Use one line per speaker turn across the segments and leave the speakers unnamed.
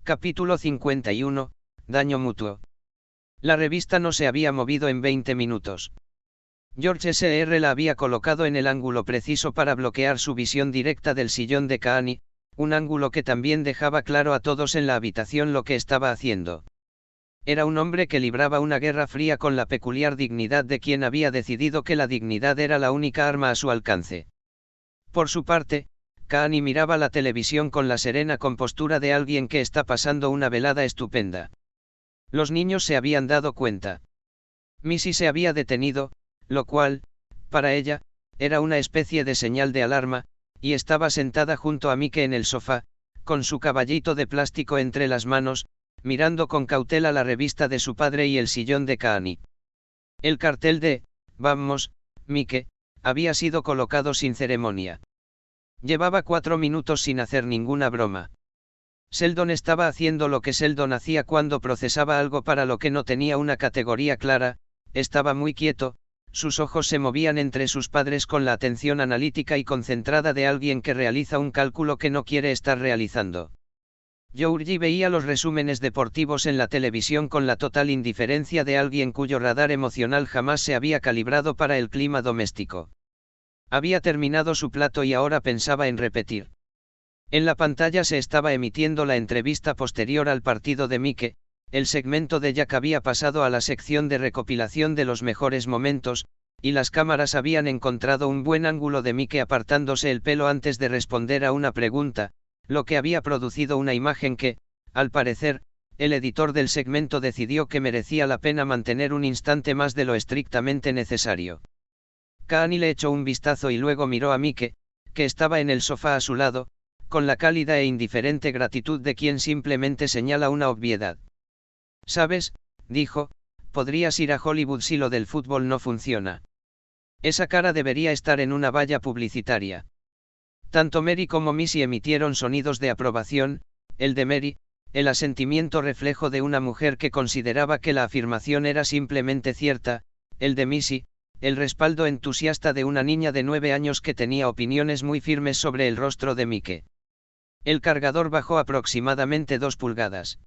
Capítulo 51, Daño mutuo. La revista no se había movido en 20 minutos. George S.R. la había colocado en el ángulo preciso para bloquear su visión directa del sillón de Kaani, un ángulo que también dejaba claro a todos en la habitación lo que estaba haciendo. Era un hombre que libraba una guerra fría con la peculiar dignidad de quien había decidido que la dignidad era la única arma a su alcance. Por su parte, Kaani miraba la televisión con la serena compostura de alguien que está pasando una velada estupenda. Los niños se habían dado cuenta. Missy se había detenido, lo cual, para ella, era una especie de señal de alarma, y estaba sentada junto a Mike en el sofá, con su caballito de plástico entre las manos, mirando con cautela la revista de su padre y el sillón de Kaani. El cartel de "Vamos, Mike", había sido colocado sin ceremonia. Llevaba 4 minutos sin hacer ninguna broma. Sheldon estaba haciendo lo que Sheldon hacía cuando procesaba algo para lo que no tenía una categoría clara, estaba muy quieto, sus ojos se movían entre sus padres con la atención analítica y concentrada de alguien que realiza un cálculo que no quiere estar realizando. Georgie veía los resúmenes deportivos en la televisión con la total indiferencia de alguien cuyo radar emocional jamás se había calibrado para el clima doméstico. Había terminado su plato y ahora pensaba en repetir. En la pantalla se estaba emitiendo la entrevista posterior al partido de Mike, el segmento de Jack había pasado a la sección de recopilación de los mejores momentos, y las cámaras habían encontrado un buen ángulo de Mike apartándose el pelo antes de responder a una pregunta, lo que había producido una imagen que, al parecer, el editor del segmento decidió que merecía la pena mantener un instante más de lo estrictamente necesario. Kaani le echó un vistazo y luego miró a Mike, que estaba en el sofá a su lado, con la cálida e indiferente gratitud de quien simplemente señala una obviedad. «¿Sabes?», dijo, «podrías ir a Hollywood si lo del fútbol no funciona. Esa cara debería estar en una valla publicitaria». Tanto Mary como Missy emitieron sonidos de aprobación, el de Mary, el asentimiento reflejo de una mujer que consideraba que la afirmación era simplemente cierta, el de Missy, el respaldo entusiasta de una niña de 9 años que tenía opiniones muy firmes sobre el rostro de Mike. El cargador bajó aproximadamente 2 pulgadas.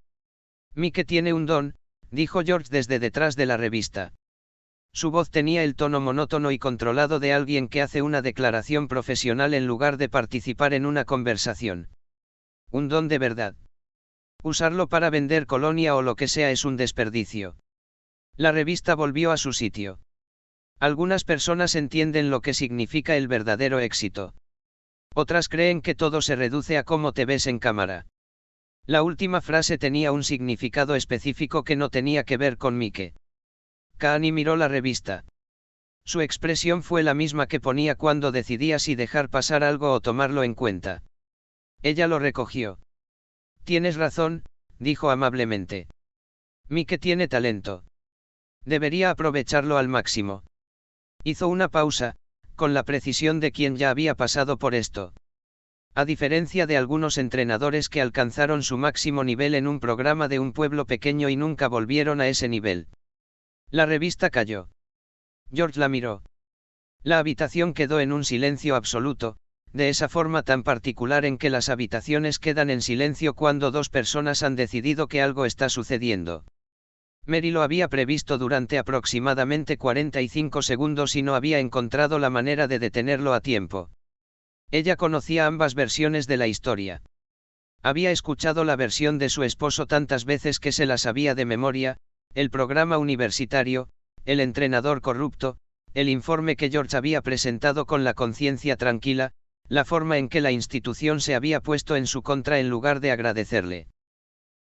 «Mike tiene un don», dijo George desde detrás de la revista. Su voz tenía el tono monótono y controlado de alguien que hace una declaración profesional en lugar de participar en una conversación. «Un don de verdad. Usarlo para vender colonia o lo que sea es un desperdicio». La revista volvió a su sitio. Algunas personas entienden lo que significa el verdadero éxito. Otras creen que todo se reduce a cómo te ves en cámara. La última frase tenía un significado específico que no tenía que ver con Mike. Kaani miró la revista. Su expresión fue la misma que ponía cuando decidía si dejar pasar algo o tomarlo en cuenta. Ella lo recogió. «Tienes razón», dijo amablemente. «Mike tiene talento. Debería aprovecharlo al máximo». Hizo una pausa, con la precisión de quien ya había pasado por esto. A diferencia de algunos entrenadores que alcanzaron su máximo nivel en un programa de un pueblo pequeño y nunca volvieron a ese nivel. La revista cayó. George la miró. La habitación quedó en un silencio absoluto, de esa forma tan particular en que las habitaciones quedan en silencio cuando 2 personas han decidido que algo está sucediendo. Mary lo había previsto durante aproximadamente 45 segundos y no había encontrado la manera de detenerlo a tiempo. Ella conocía ambas versiones de la historia. Había escuchado la versión de su esposo tantas veces que se la sabía de memoria, el programa universitario, el entrenador corrupto, el informe que George había presentado con la conciencia tranquila, la forma en que la institución se había puesto en su contra en lugar de agradecerle.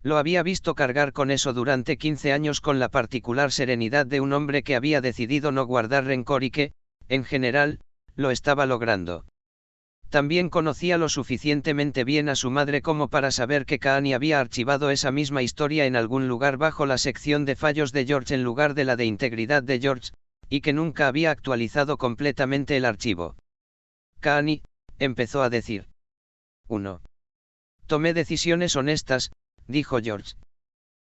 Lo había visto cargar con eso durante 15 años con la particular serenidad de un hombre que había decidido no guardar rencor y que, en general, lo estaba logrando. También conocía lo suficientemente bien a su madre como para saber que Kaani había archivado esa misma historia en algún lugar bajo la sección de fallos de George en lugar de la de integridad de George, y que nunca había actualizado completamente el archivo. «Kaani», empezó a decir. 1. «Tomé decisiones honestas», dijo George.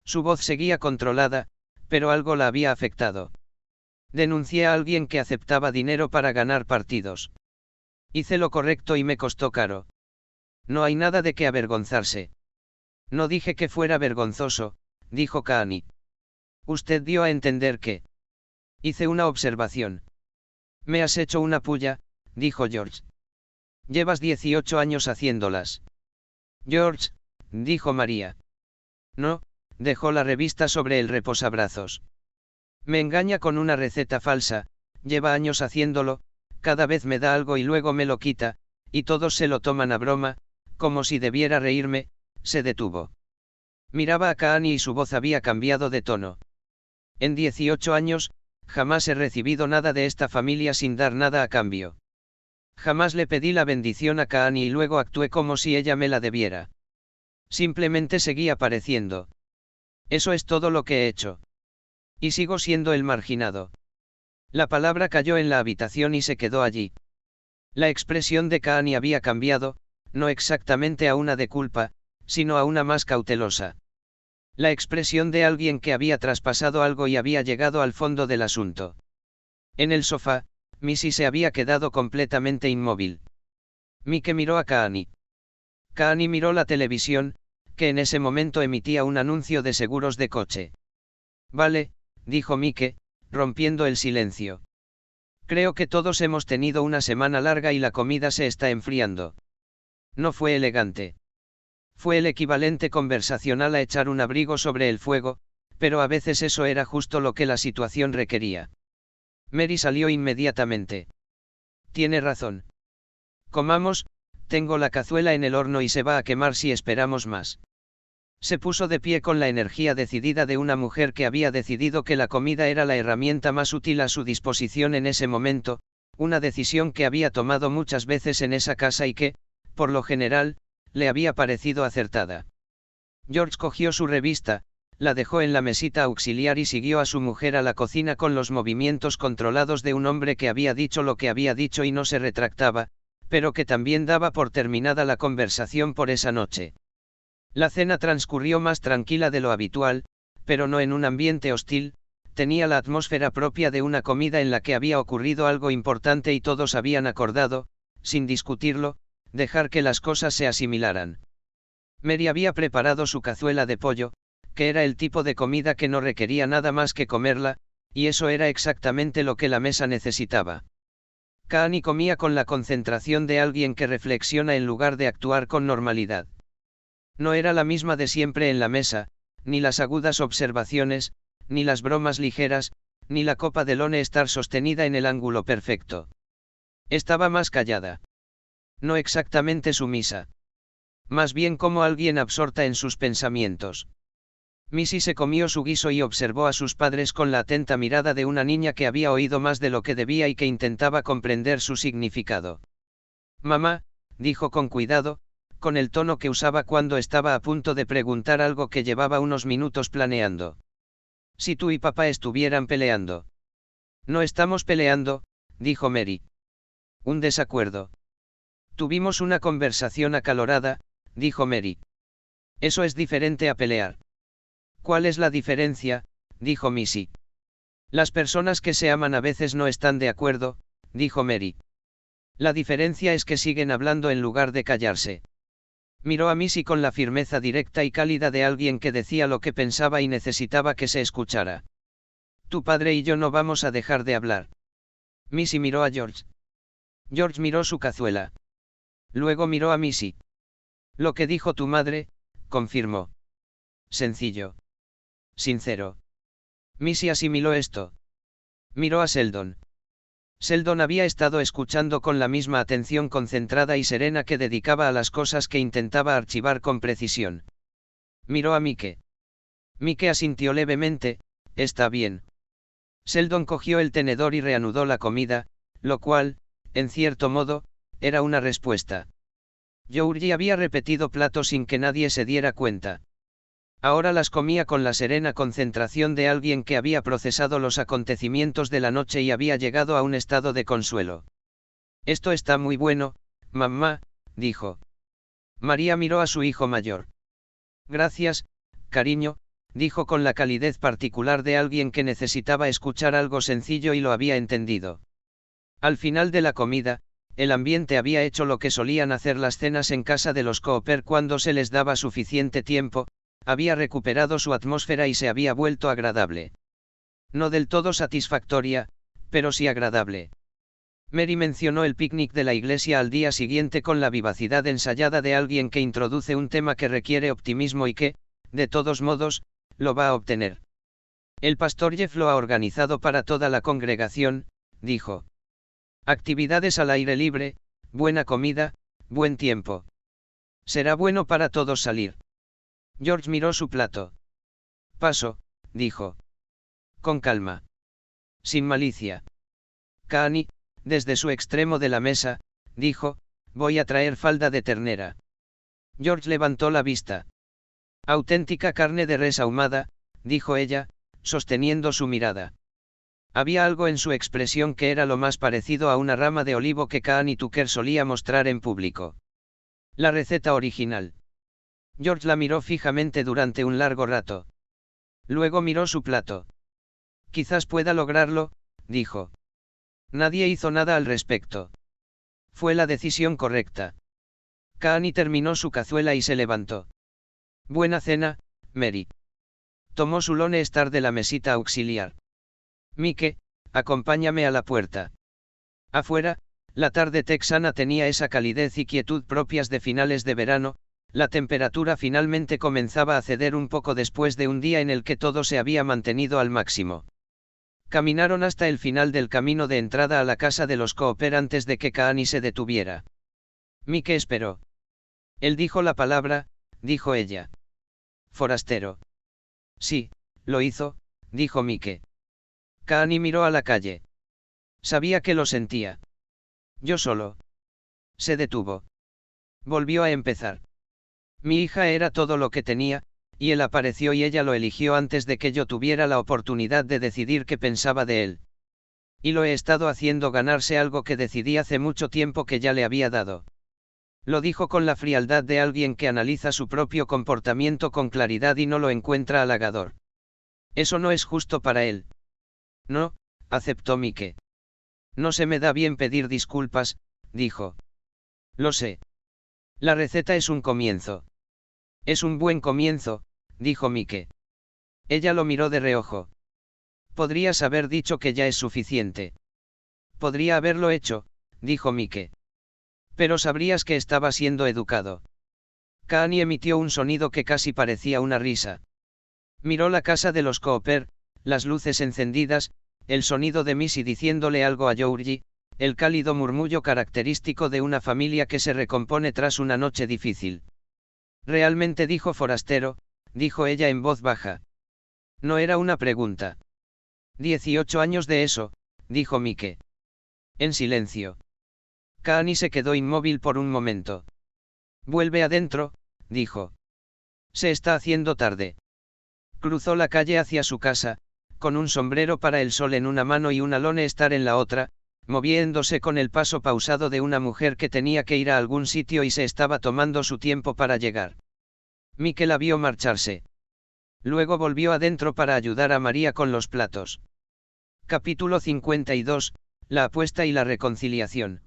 Su voz seguía controlada, pero algo la había afectado. «Denuncié a alguien que aceptaba dinero para ganar partidos. Hice lo correcto y me costó caro. No hay nada de qué avergonzarse. No dije que fuera vergonzoso, dijo Kaani. Usted dio a entender que... Hice una observación. Me has hecho una puya, dijo George. Llevas 18 años haciéndolas. George, dijo María. No, dejó la revista sobre el reposabrazos. Me engaña con una receta falsa, lleva años haciéndolo, cada vez me da algo y luego me lo quita, y todos se lo toman a broma, como si debiera reírme. Se detuvo. Miraba a Kaani y su voz había cambiado de tono. En 18 años, jamás he recibido nada de esta familia sin dar nada a cambio. Jamás le pedí la bendición a Kaani y luego actué como si ella me la debiera. Simplemente seguí apareciendo. Eso es todo lo que he hecho. Y sigo siendo el marginado. La palabra cayó en la habitación y se quedó allí. La expresión de Kaani había cambiado, no exactamente a una de culpa, sino a una más cautelosa. La expresión de alguien que había traspasado algo y había llegado al fondo del asunto. En el sofá, Missy se había quedado completamente inmóvil. Mike miró a Kaani. Kaani miró la televisión, que en ese momento emitía un anuncio de seguros de coche. Vale, dijo Mike, rompiendo el silencio. Creo que todos hemos tenido una semana larga y la comida se está enfriando. No fue elegante. Fue el equivalente conversacional a echar un abrigo sobre el fuego, pero a veces eso era justo lo que la situación requería. Mary salió inmediatamente. Tiene razón. Comamos, tengo la cazuela en el horno y se va a quemar si esperamos más. Se puso de pie con la energía decidida de una mujer que había decidido que la comida era la herramienta más útil a su disposición en ese momento, una decisión que había tomado muchas veces en esa casa y que, por lo general, le había parecido acertada. George cogió su revista, la dejó en la mesita auxiliar y siguió a su mujer a la cocina con los movimientos controlados de un hombre que había dicho lo que había dicho y no se retractaba, pero que también daba por terminada la conversación por esa noche. La cena transcurrió más tranquila de lo habitual, pero no en un ambiente hostil, tenía la atmósfera propia de una comida en la que había ocurrido algo importante y todos habían acordado, sin discutirlo, dejar que las cosas se asimilaran. Mary había preparado su cazuela de pollo, que era el tipo de comida que no requería nada más que comerla, y eso era exactamente lo que la mesa necesitaba. Kaani comía con la concentración de alguien que reflexiona en lugar de actuar con normalidad. No era la misma de siempre en la mesa, ni las agudas observaciones, ni las bromas ligeras, ni la copa de Lone Star sostenida en el ángulo perfecto. Estaba más callada. No exactamente sumisa. Más bien como alguien absorta en sus pensamientos. Missy se comió su guiso y observó a sus padres con la atenta mirada de una niña que había oído más de lo que debía y que intentaba comprender su significado. Mamá, dijo con cuidado, con el tono que usaba cuando estaba a punto de preguntar algo que llevaba unos minutos planeando. Si tú y papá estuvieran peleando. No estamos peleando, dijo Mary. Un desacuerdo. Tuvimos una conversación acalorada, dijo Mary. Eso es diferente a pelear. ¿Cuál es la diferencia?, dijo Missy. Las personas que se aman a veces no están de acuerdo, dijo Mary. La diferencia es que siguen hablando en lugar de callarse. Miró a Missy con la firmeza directa y cálida de alguien que decía lo que pensaba y necesitaba que se escuchara. Tu padre y yo no vamos a dejar de hablar. Missy miró a George. George miró su cazuela. Luego miró a Missy. Lo que dijo tu madre, confirmó. Sencillo. Sincero. Missy asimiló esto. Miró a Sheldon. Sheldon había estado escuchando con la misma atención concentrada y serena que dedicaba a las cosas que intentaba archivar con precisión. Miró a Mike. Mike asintió levemente, está bien. Sheldon cogió el tenedor y reanudó la comida, lo cual, en cierto modo, era una respuesta. Georgie había repetido platos sin que nadie se diera cuenta. Ahora las comía con la serena concentración de alguien que había procesado los acontecimientos de la noche y había llegado a un estado de consuelo. Esto está muy bueno, mamá, dijo. María miró a su hijo mayor. Gracias, cariño, dijo con la calidez particular de alguien que necesitaba escuchar algo sencillo y lo había entendido. Al final de la comida, el ambiente había hecho lo que solían hacer las cenas en casa de los Cooper cuando se les daba suficiente tiempo, había recuperado su atmósfera y se había vuelto agradable. No del todo satisfactoria, pero sí agradable. Mary mencionó el picnic de la iglesia al día siguiente con la vivacidad ensayada de alguien que introduce un tema que requiere optimismo y que, de todos modos, lo va a obtener. El pastor Jeff lo ha organizado para toda la congregación, dijo. Actividades al aire libre, buena comida, buen tiempo. Será bueno para todos salir. George miró su plato. Paso, dijo. Con calma. Sin malicia. Kaani, desde su extremo de la mesa, dijo, voy a traer falda de ternera. George levantó la vista. Auténtica carne de res ahumada, dijo ella, sosteniendo su mirada. Había algo en su expresión que era lo más parecido a una rama de olivo que Kaani Tucker solía mostrar en público. La receta original. George la miró fijamente durante un largo rato. Luego miró su plato. Quizás pueda lograrlo, dijo. Nadie hizo nada al respecto. Fue la decisión correcta. Kaani terminó su cazuela y se levantó. Buena cena, Mary. Tomó su Lone Star de la mesita auxiliar. Mike, acompáñame a la puerta. Afuera, la tarde texana tenía esa calidez y quietud propias de finales de verano, la temperatura finalmente comenzaba a ceder un poco después de un día en el que todo se había mantenido al máximo. Caminaron hasta el final del camino de entrada a la casa de los Cooper antes de que Kaani se detuviera. Mike esperó. Él dijo la palabra, dijo ella. Forastero. Sí, lo hizo, dijo Mike. Kaani miró a la calle. Sabía que lo sentía. Yo solo. Se detuvo. Volvió a empezar. Mi hija era todo lo que tenía, y él apareció y ella lo eligió antes de que yo tuviera la oportunidad de decidir qué pensaba de él. Y lo he estado haciendo ganarse algo que decidí hace mucho tiempo que ya le había dado. Lo dijo con la frialdad de alguien que analiza su propio comportamiento con claridad y no lo encuentra halagador. Eso no es justo para él. No, aceptó Mike. No se me da bien pedir disculpas, dijo. Lo sé. La receta es un comienzo. Es un buen comienzo, dijo Mike. Ella lo miró de reojo. Podrías haber dicho que ya es suficiente. Podría haberlo hecho, dijo Mike. Pero sabrías que estaba siendo educado. Kaani emitió un sonido que casi parecía una risa. Miró la casa de los Cooper, las luces encendidas, el sonido de Missy diciéndole algo a Georgie, el cálido murmullo característico de una familia que se recompone tras una noche difícil. Realmente dijo forastero, dijo ella en voz baja. No era una pregunta. 18 años de eso, dijo Mike. En silencio. Kaani se quedó inmóvil por un momento. Vuelve adentro, dijo. Se está haciendo tarde. Cruzó la calle hacia su casa, con un sombrero para el sol en una mano y una Lone Star en la otra, moviéndose con el paso pausado de una mujer que tenía que ir a algún sitio y se estaba tomando su tiempo para llegar. Mike la vio marcharse. Luego volvió adentro para ayudar a María con los platos. Capítulo 52, la apuesta y la reconciliación.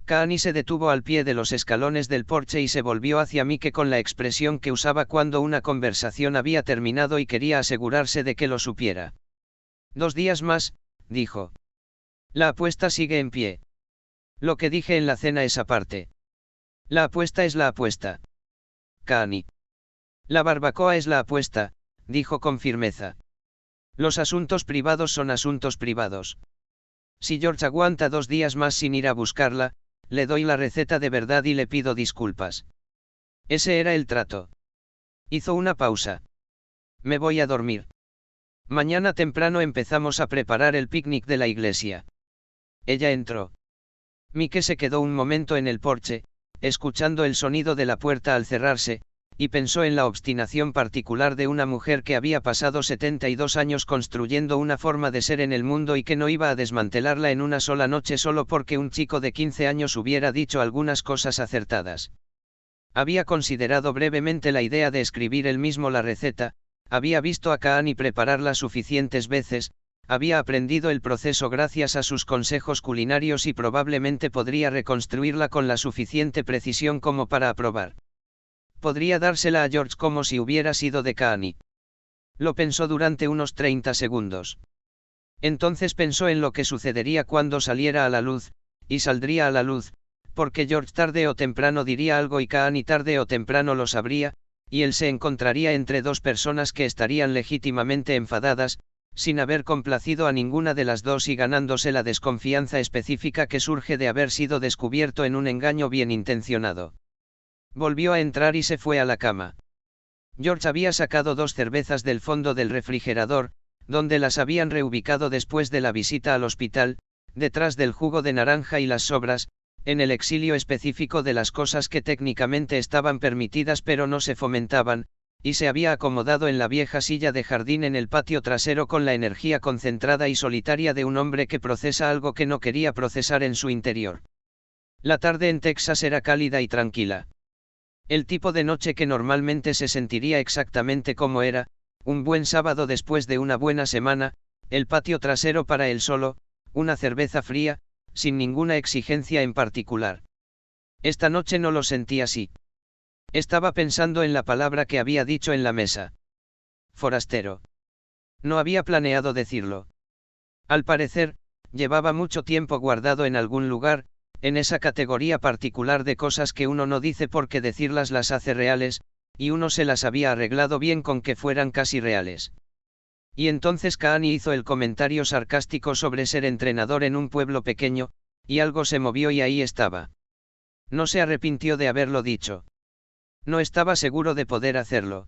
Kaani se detuvo al pie de los escalones del porche y se volvió hacia Mike con la expresión que usaba cuando una conversación había terminado y quería asegurarse de que lo supiera. 2 días más, dijo. La apuesta sigue en pie. Lo que dije en la cena es aparte. La apuesta es la apuesta. Kaani. La barbacoa es la apuesta, dijo con firmeza. Los asuntos privados son asuntos privados. Si George aguanta 2 días más sin ir a buscarla, le doy la receta de verdad y le pido disculpas. Ese era el trato. Hizo una pausa. Me voy a dormir. Mañana temprano empezamos a preparar el picnic de la iglesia. Ella entró. Mike se quedó un momento en el porche, escuchando el sonido de la puerta al cerrarse, y pensó en la obstinación particular de una mujer que había pasado 72 años construyendo una forma de ser en el mundo y que no iba a desmantelarla en una sola noche solo porque un chico de 15 años hubiera dicho algunas cosas acertadas. Había considerado brevemente la idea de escribir él mismo la receta, había visto a Kaani prepararla suficientes veces, había aprendido el proceso gracias a sus consejos culinarios y probablemente podría reconstruirla con la suficiente precisión como para aprobar. Podría dársela a George como si hubiera sido de Kaani. Lo pensó durante unos 30 segundos. Entonces pensó en lo que sucedería cuando saliera a la luz, y saldría a la luz, porque George tarde o temprano diría algo y Kaani tarde o temprano lo sabría, y él se encontraría entre dos personas que estarían legítimamente enfadadas, sin haber complacido a ninguna de las dos y ganándose la desconfianza específica que surge de haber sido descubierto en un engaño bien intencionado. Volvió a entrar y se fue a la cama. George había sacado 2 cervezas del fondo del refrigerador, donde las habían reubicado después de la visita al hospital, detrás del jugo de naranja y las sobras, en el exilio específico de las cosas que técnicamente estaban permitidas pero no se fomentaban, y se había acomodado en la vieja silla de jardín en el patio trasero con la energía concentrada y solitaria de un hombre que procesa algo que no quería procesar en su interior. La tarde en Texas era cálida y tranquila. El tipo de noche que normalmente se sentiría exactamente como era, un buen sábado después de una buena semana, el patio trasero para él solo, una cerveza fría, sin ninguna exigencia en particular. Esta noche no lo sentía así. Estaba pensando en la palabra que había dicho en la mesa. Forastero. No había planeado decirlo. Al parecer, llevaba mucho tiempo guardado en algún lugar, en esa categoría particular de cosas que uno no dice porque decirlas las hace reales, y uno se las había arreglado bien con que fueran casi reales. Y entonces Kaani hizo el comentario sarcástico sobre ser entrenador en un pueblo pequeño, y algo se movió y ahí estaba. No se arrepintió de haberlo dicho. No estaba seguro de poder hacerlo.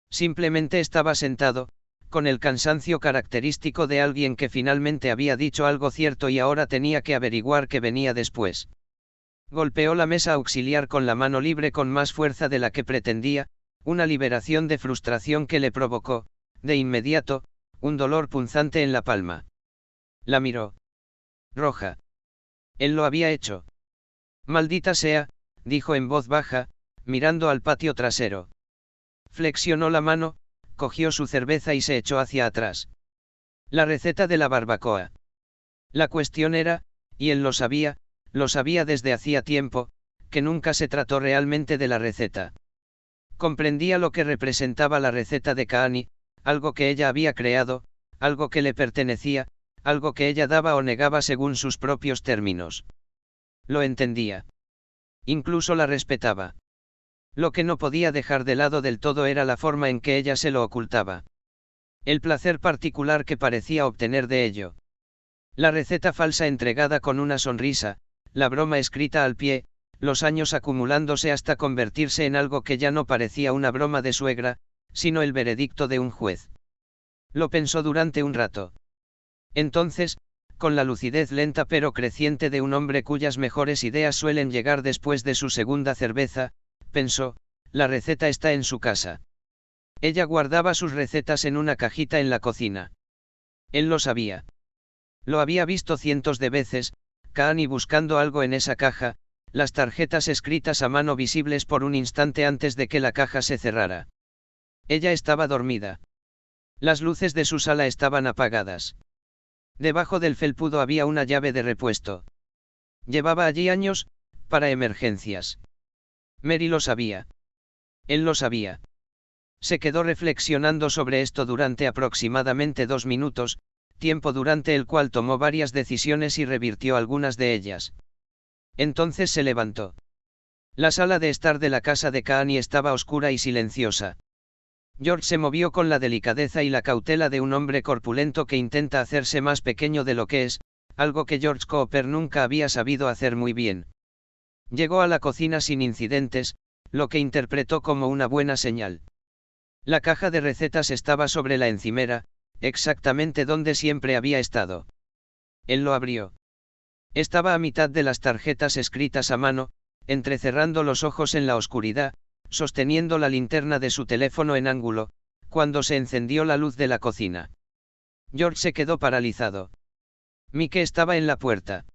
Simplemente estaba sentado, con el cansancio característico de alguien que finalmente había dicho algo cierto y ahora tenía que averiguar qué venía después. Golpeó la mesa auxiliar con la mano libre con más fuerza de la que pretendía, una liberación de frustración que le provocó, de inmediato, un dolor punzante en la palma. La miró. Roja. Él lo había hecho. Maldita sea, dijo en voz baja, mirando al patio trasero. Flexionó la mano, cogió su cerveza y se echó hacia atrás. La receta de la barbacoa. La cuestión era, y él lo sabía desde hacía tiempo, que nunca se trató realmente de la receta. Comprendía lo que representaba la receta de Kaani, algo que ella había creado, algo que le pertenecía, algo que ella daba o negaba según sus propios términos. Lo entendía. Incluso la respetaba. Lo que no podía dejar de lado del todo era la forma en que ella se lo ocultaba. El placer particular que parecía obtener de ello. La receta falsa entregada con una sonrisa, la broma escrita al pie, los años acumulándose hasta convertirse en algo que ya no parecía una broma de suegra, sino el veredicto de un juez. Lo pensó durante un rato. Entonces, con la lucidez lenta pero creciente de un hombre cuyas mejores ideas suelen llegar después de su segunda cerveza, pensó, la receta está en su casa. Ella guardaba sus recetas en una cajita en la cocina. Él lo sabía. Lo había visto cientos de veces, Kaani buscando algo en esa caja, las tarjetas escritas a mano visibles por un instante antes de que la caja se cerrara. Ella estaba dormida. Las luces de su sala estaban apagadas. Debajo del felpudo había una llave de repuesto. Llevaba allí años, para emergencias. Mary lo sabía. Él lo sabía. Se quedó reflexionando sobre esto durante aproximadamente 2 minutos, tiempo durante el cual tomó varias decisiones y revirtió algunas de ellas. Entonces se levantó. La sala de estar de la casa de Kaani estaba oscura y silenciosa. George se movió con la delicadeza y la cautela de un hombre corpulento que intenta hacerse más pequeño de lo que es, algo que George Cooper nunca había sabido hacer muy bien. Llegó a la cocina sin incidentes, lo que interpretó como una buena señal. La caja de recetas estaba sobre la encimera, exactamente donde siempre había estado. Él lo abrió. Estaba a mitad de las tarjetas escritas a mano, entrecerrando los ojos en la oscuridad, sosteniendo la linterna de su teléfono en ángulo, cuando se encendió la luz de la cocina. George se quedó paralizado. Mike estaba en la puerta.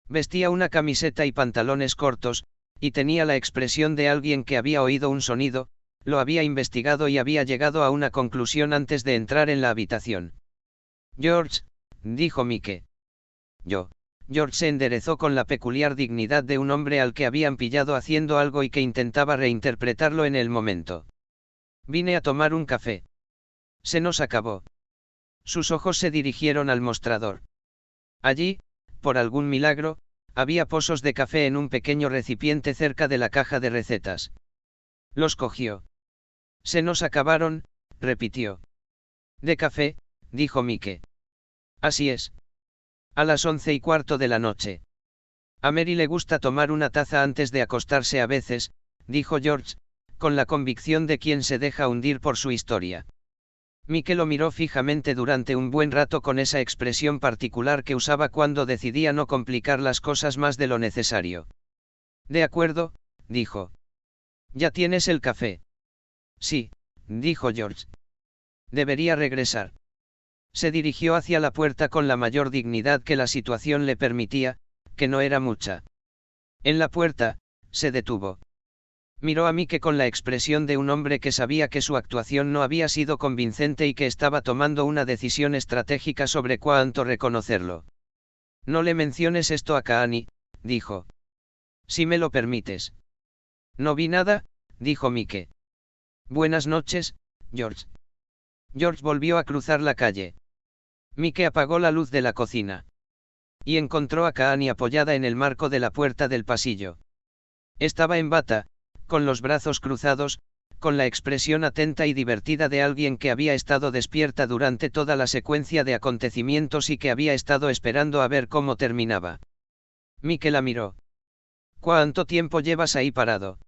Vestía una camiseta y pantalones cortos, y tenía la expresión de alguien que había oído un sonido, lo había investigado y había llegado a una conclusión antes de entrar en la habitación. George, dijo Mike. Yo. George se enderezó con la peculiar dignidad de un hombre al que habían pillado haciendo algo y que intentaba reinterpretarlo en el momento. Vine a tomar un café. Se nos acabó. Sus ojos se dirigieron al mostrador. Allí, por algún milagro, había pozos de café en un pequeño recipiente cerca de la caja de recetas. Los cogió. Se nos acabaron, repitió. De café, dijo Mike. Así es. A las 11:15 de la noche. A Mary le gusta tomar una taza antes de acostarse a veces, dijo George, con la convicción de quien se deja hundir por su historia. Mike lo miró fijamente durante un buen rato con esa expresión particular que usaba cuando decidía no complicar las cosas más de lo necesario. De acuerdo, dijo. ¿Ya tienes el café? Sí, dijo George. Debería regresar. Se dirigió hacia la puerta con la mayor dignidad que la situación le permitía, que no era mucha. En la puerta, se detuvo. Miró a Mike con la expresión de un hombre que sabía que su actuación no había sido convincente y que estaba tomando una decisión estratégica sobre cuánto reconocerlo. No le menciones esto a Kaani, dijo. Si me lo permites. No vi nada, dijo Mike. Buenas noches, George. George volvió a cruzar la calle. Mike apagó la luz de la cocina. Y encontró a Kaani apoyada en el marco de la puerta del pasillo. Estaba en bata, con los brazos cruzados, con la expresión atenta y divertida de alguien que había estado despierta durante toda la secuencia de acontecimientos y que había estado esperando a ver cómo terminaba. Mike la miró. ¿Cuánto tiempo llevas ahí parado?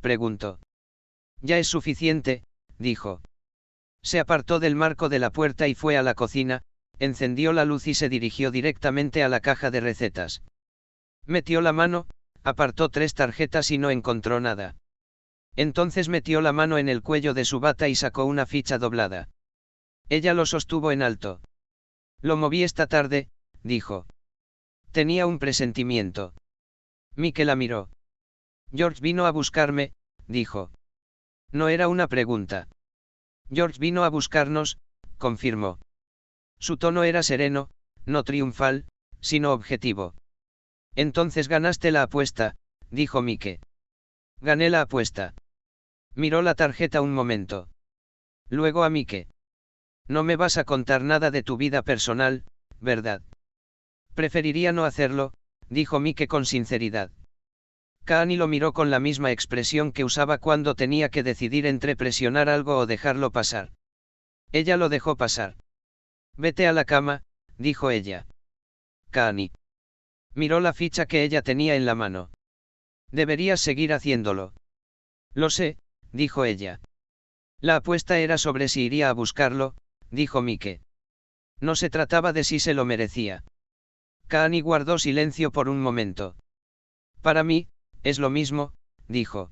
Preguntó. Ya es suficiente, dijo. Se apartó del marco de la puerta y fue a la cocina, encendió la luz y se dirigió directamente a la caja de recetas. Metió la mano, apartó 3 tarjetas y no encontró nada. Entonces metió la mano en el cuello de su bata y sacó una ficha doblada. Ella lo sostuvo en alto. Lo moví esta tarde, dijo. Tenía un presentimiento. Mike la miró. George vino a buscarme, dijo. No era una pregunta. George vino a buscarnos, confirmó. Su tono era sereno, no triunfal, sino objetivo. Entonces ganaste la apuesta, dijo Mike. Gané la apuesta. Miró la tarjeta un momento. Luego a Mike. No me vas a contar nada de tu vida personal, ¿verdad? Preferiría no hacerlo, dijo Mike con sinceridad. Kaani lo miró con la misma expresión que usaba cuando tenía que decidir entre presionar algo o dejarlo pasar. Ella lo dejó pasar. Vete a la cama, dijo ella. Kaani. Miró la ficha que ella tenía en la mano. Deberías seguir haciéndolo. Lo sé, dijo ella. La apuesta era sobre si iría a buscarlo, dijo Mike. No se trataba de si se lo merecía. Kaani guardó silencio por un momento. Para mí, es lo mismo, dijo.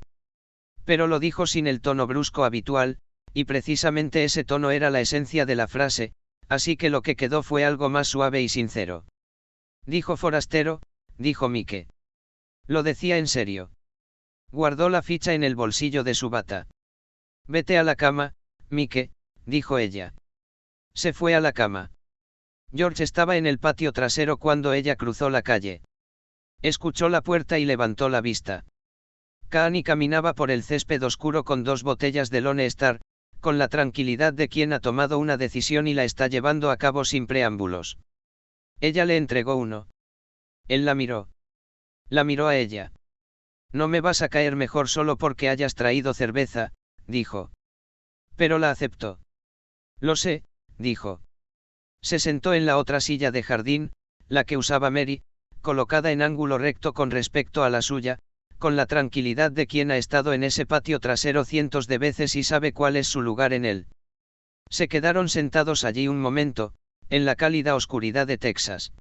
Pero lo dijo sin el tono brusco habitual, y precisamente ese tono era la esencia de la frase, así que lo que quedó fue algo más suave y sincero. Dijo forastero, dijo Mike. Lo decía en serio. Guardó la ficha en el bolsillo de su bata. Vete a la cama, Mike, dijo ella. Se fue a la cama. George estaba en el patio trasero cuando ella cruzó la calle. Escuchó la puerta y levantó la vista. Kaani caminaba por el césped oscuro con 2 botellas de Lone Star, con la tranquilidad de quien ha tomado una decisión y la está llevando a cabo sin preámbulos. Ella le entregó uno. Él la miró. La miró a ella. No me vas a caer mejor solo porque hayas traído cerveza, dijo. Pero la aceptó. Lo sé, dijo. Se sentó en la otra silla de jardín, la que usaba Mary, colocada en ángulo recto con respecto a la suya, con la tranquilidad de quien ha estado en ese patio trasero cientos de veces y sabe cuál es su lugar en él. Se quedaron sentados allí un momento, en la cálida oscuridad de Texas.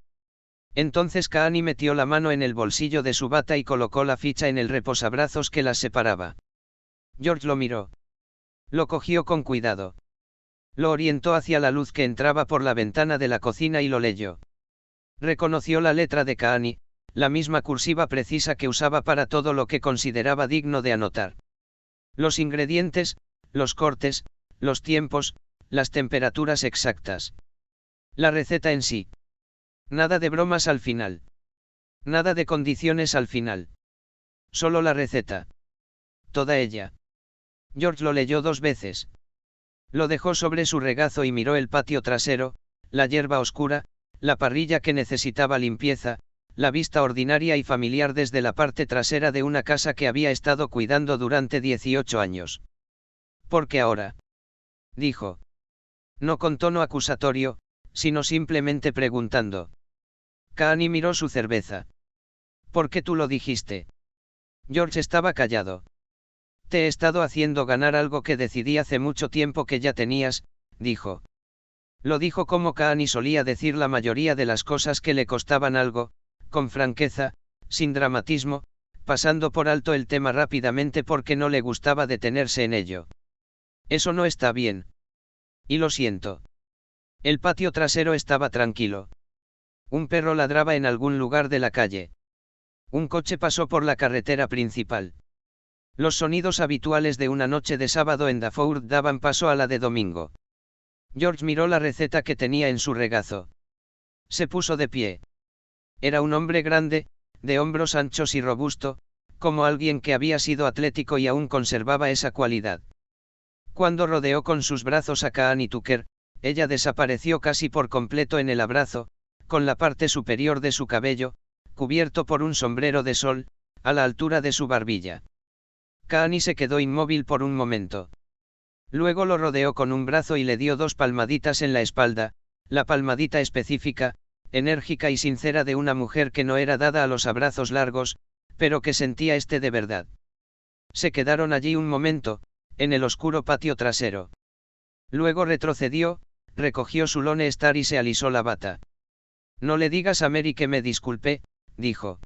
Entonces Kaani metió la mano en el bolsillo de su bata y colocó la ficha en el reposabrazos que las separaba. George lo miró. Lo cogió con cuidado. Lo orientó hacia la luz que entraba por la ventana de la cocina y lo leyó. Reconoció la letra de Kaani, la misma cursiva precisa que usaba para todo lo que consideraba digno de anotar. Los ingredientes, los cortes, los tiempos, las temperaturas exactas. La receta en sí. Nada de bromas al final. Nada de condiciones al final. Solo la receta. Toda ella. George lo leyó 2 veces. Lo dejó sobre su regazo y miró el patio trasero, la hierba oscura, la parrilla que necesitaba limpieza, la vista ordinaria y familiar desde la parte trasera de una casa que había estado cuidando durante 18 años. «¿Por qué ahora?», dijo. No con tono acusatorio, sino simplemente preguntando. Kaani miró su cerveza. «¿Por qué tú lo dijiste?». George estaba callado. «Te he estado haciendo ganar algo que decidí hace mucho tiempo que ya tenías», dijo. Lo dijo como Kaani solía decir la mayoría de las cosas que le costaban algo, con franqueza, sin dramatismo, pasando por alto el tema rápidamente porque no le gustaba detenerse en ello. «Eso no está bien. Y lo siento». El patio trasero estaba tranquilo. Un perro ladraba en algún lugar de la calle. Un coche pasó por la carretera principal. Los sonidos habituales de una noche de sábado en Dafur daban paso a la de domingo. George miró la receta que tenía en su regazo. Se puso de pie. Era un hombre grande, de hombros anchos y robusto, como alguien que había sido atlético y aún conservaba esa cualidad. Cuando rodeó con sus brazos a Kaani Tucker, ella desapareció casi por completo en el abrazo, con la parte superior de su cabello, cubierto por un sombrero de sol, a la altura de su barbilla. Kaani se quedó inmóvil por un momento. Luego lo rodeó con un brazo y le dio 2 palmaditas en la espalda, la palmadita específica, enérgica y sincera de una mujer que no era dada a los abrazos largos, pero que sentía este de verdad. Se quedaron allí un momento, en el oscuro patio trasero. Luego retrocedió, recogió su Lone Star y se alisó la bata. «No le digas a Mary que me disculpé», dijo.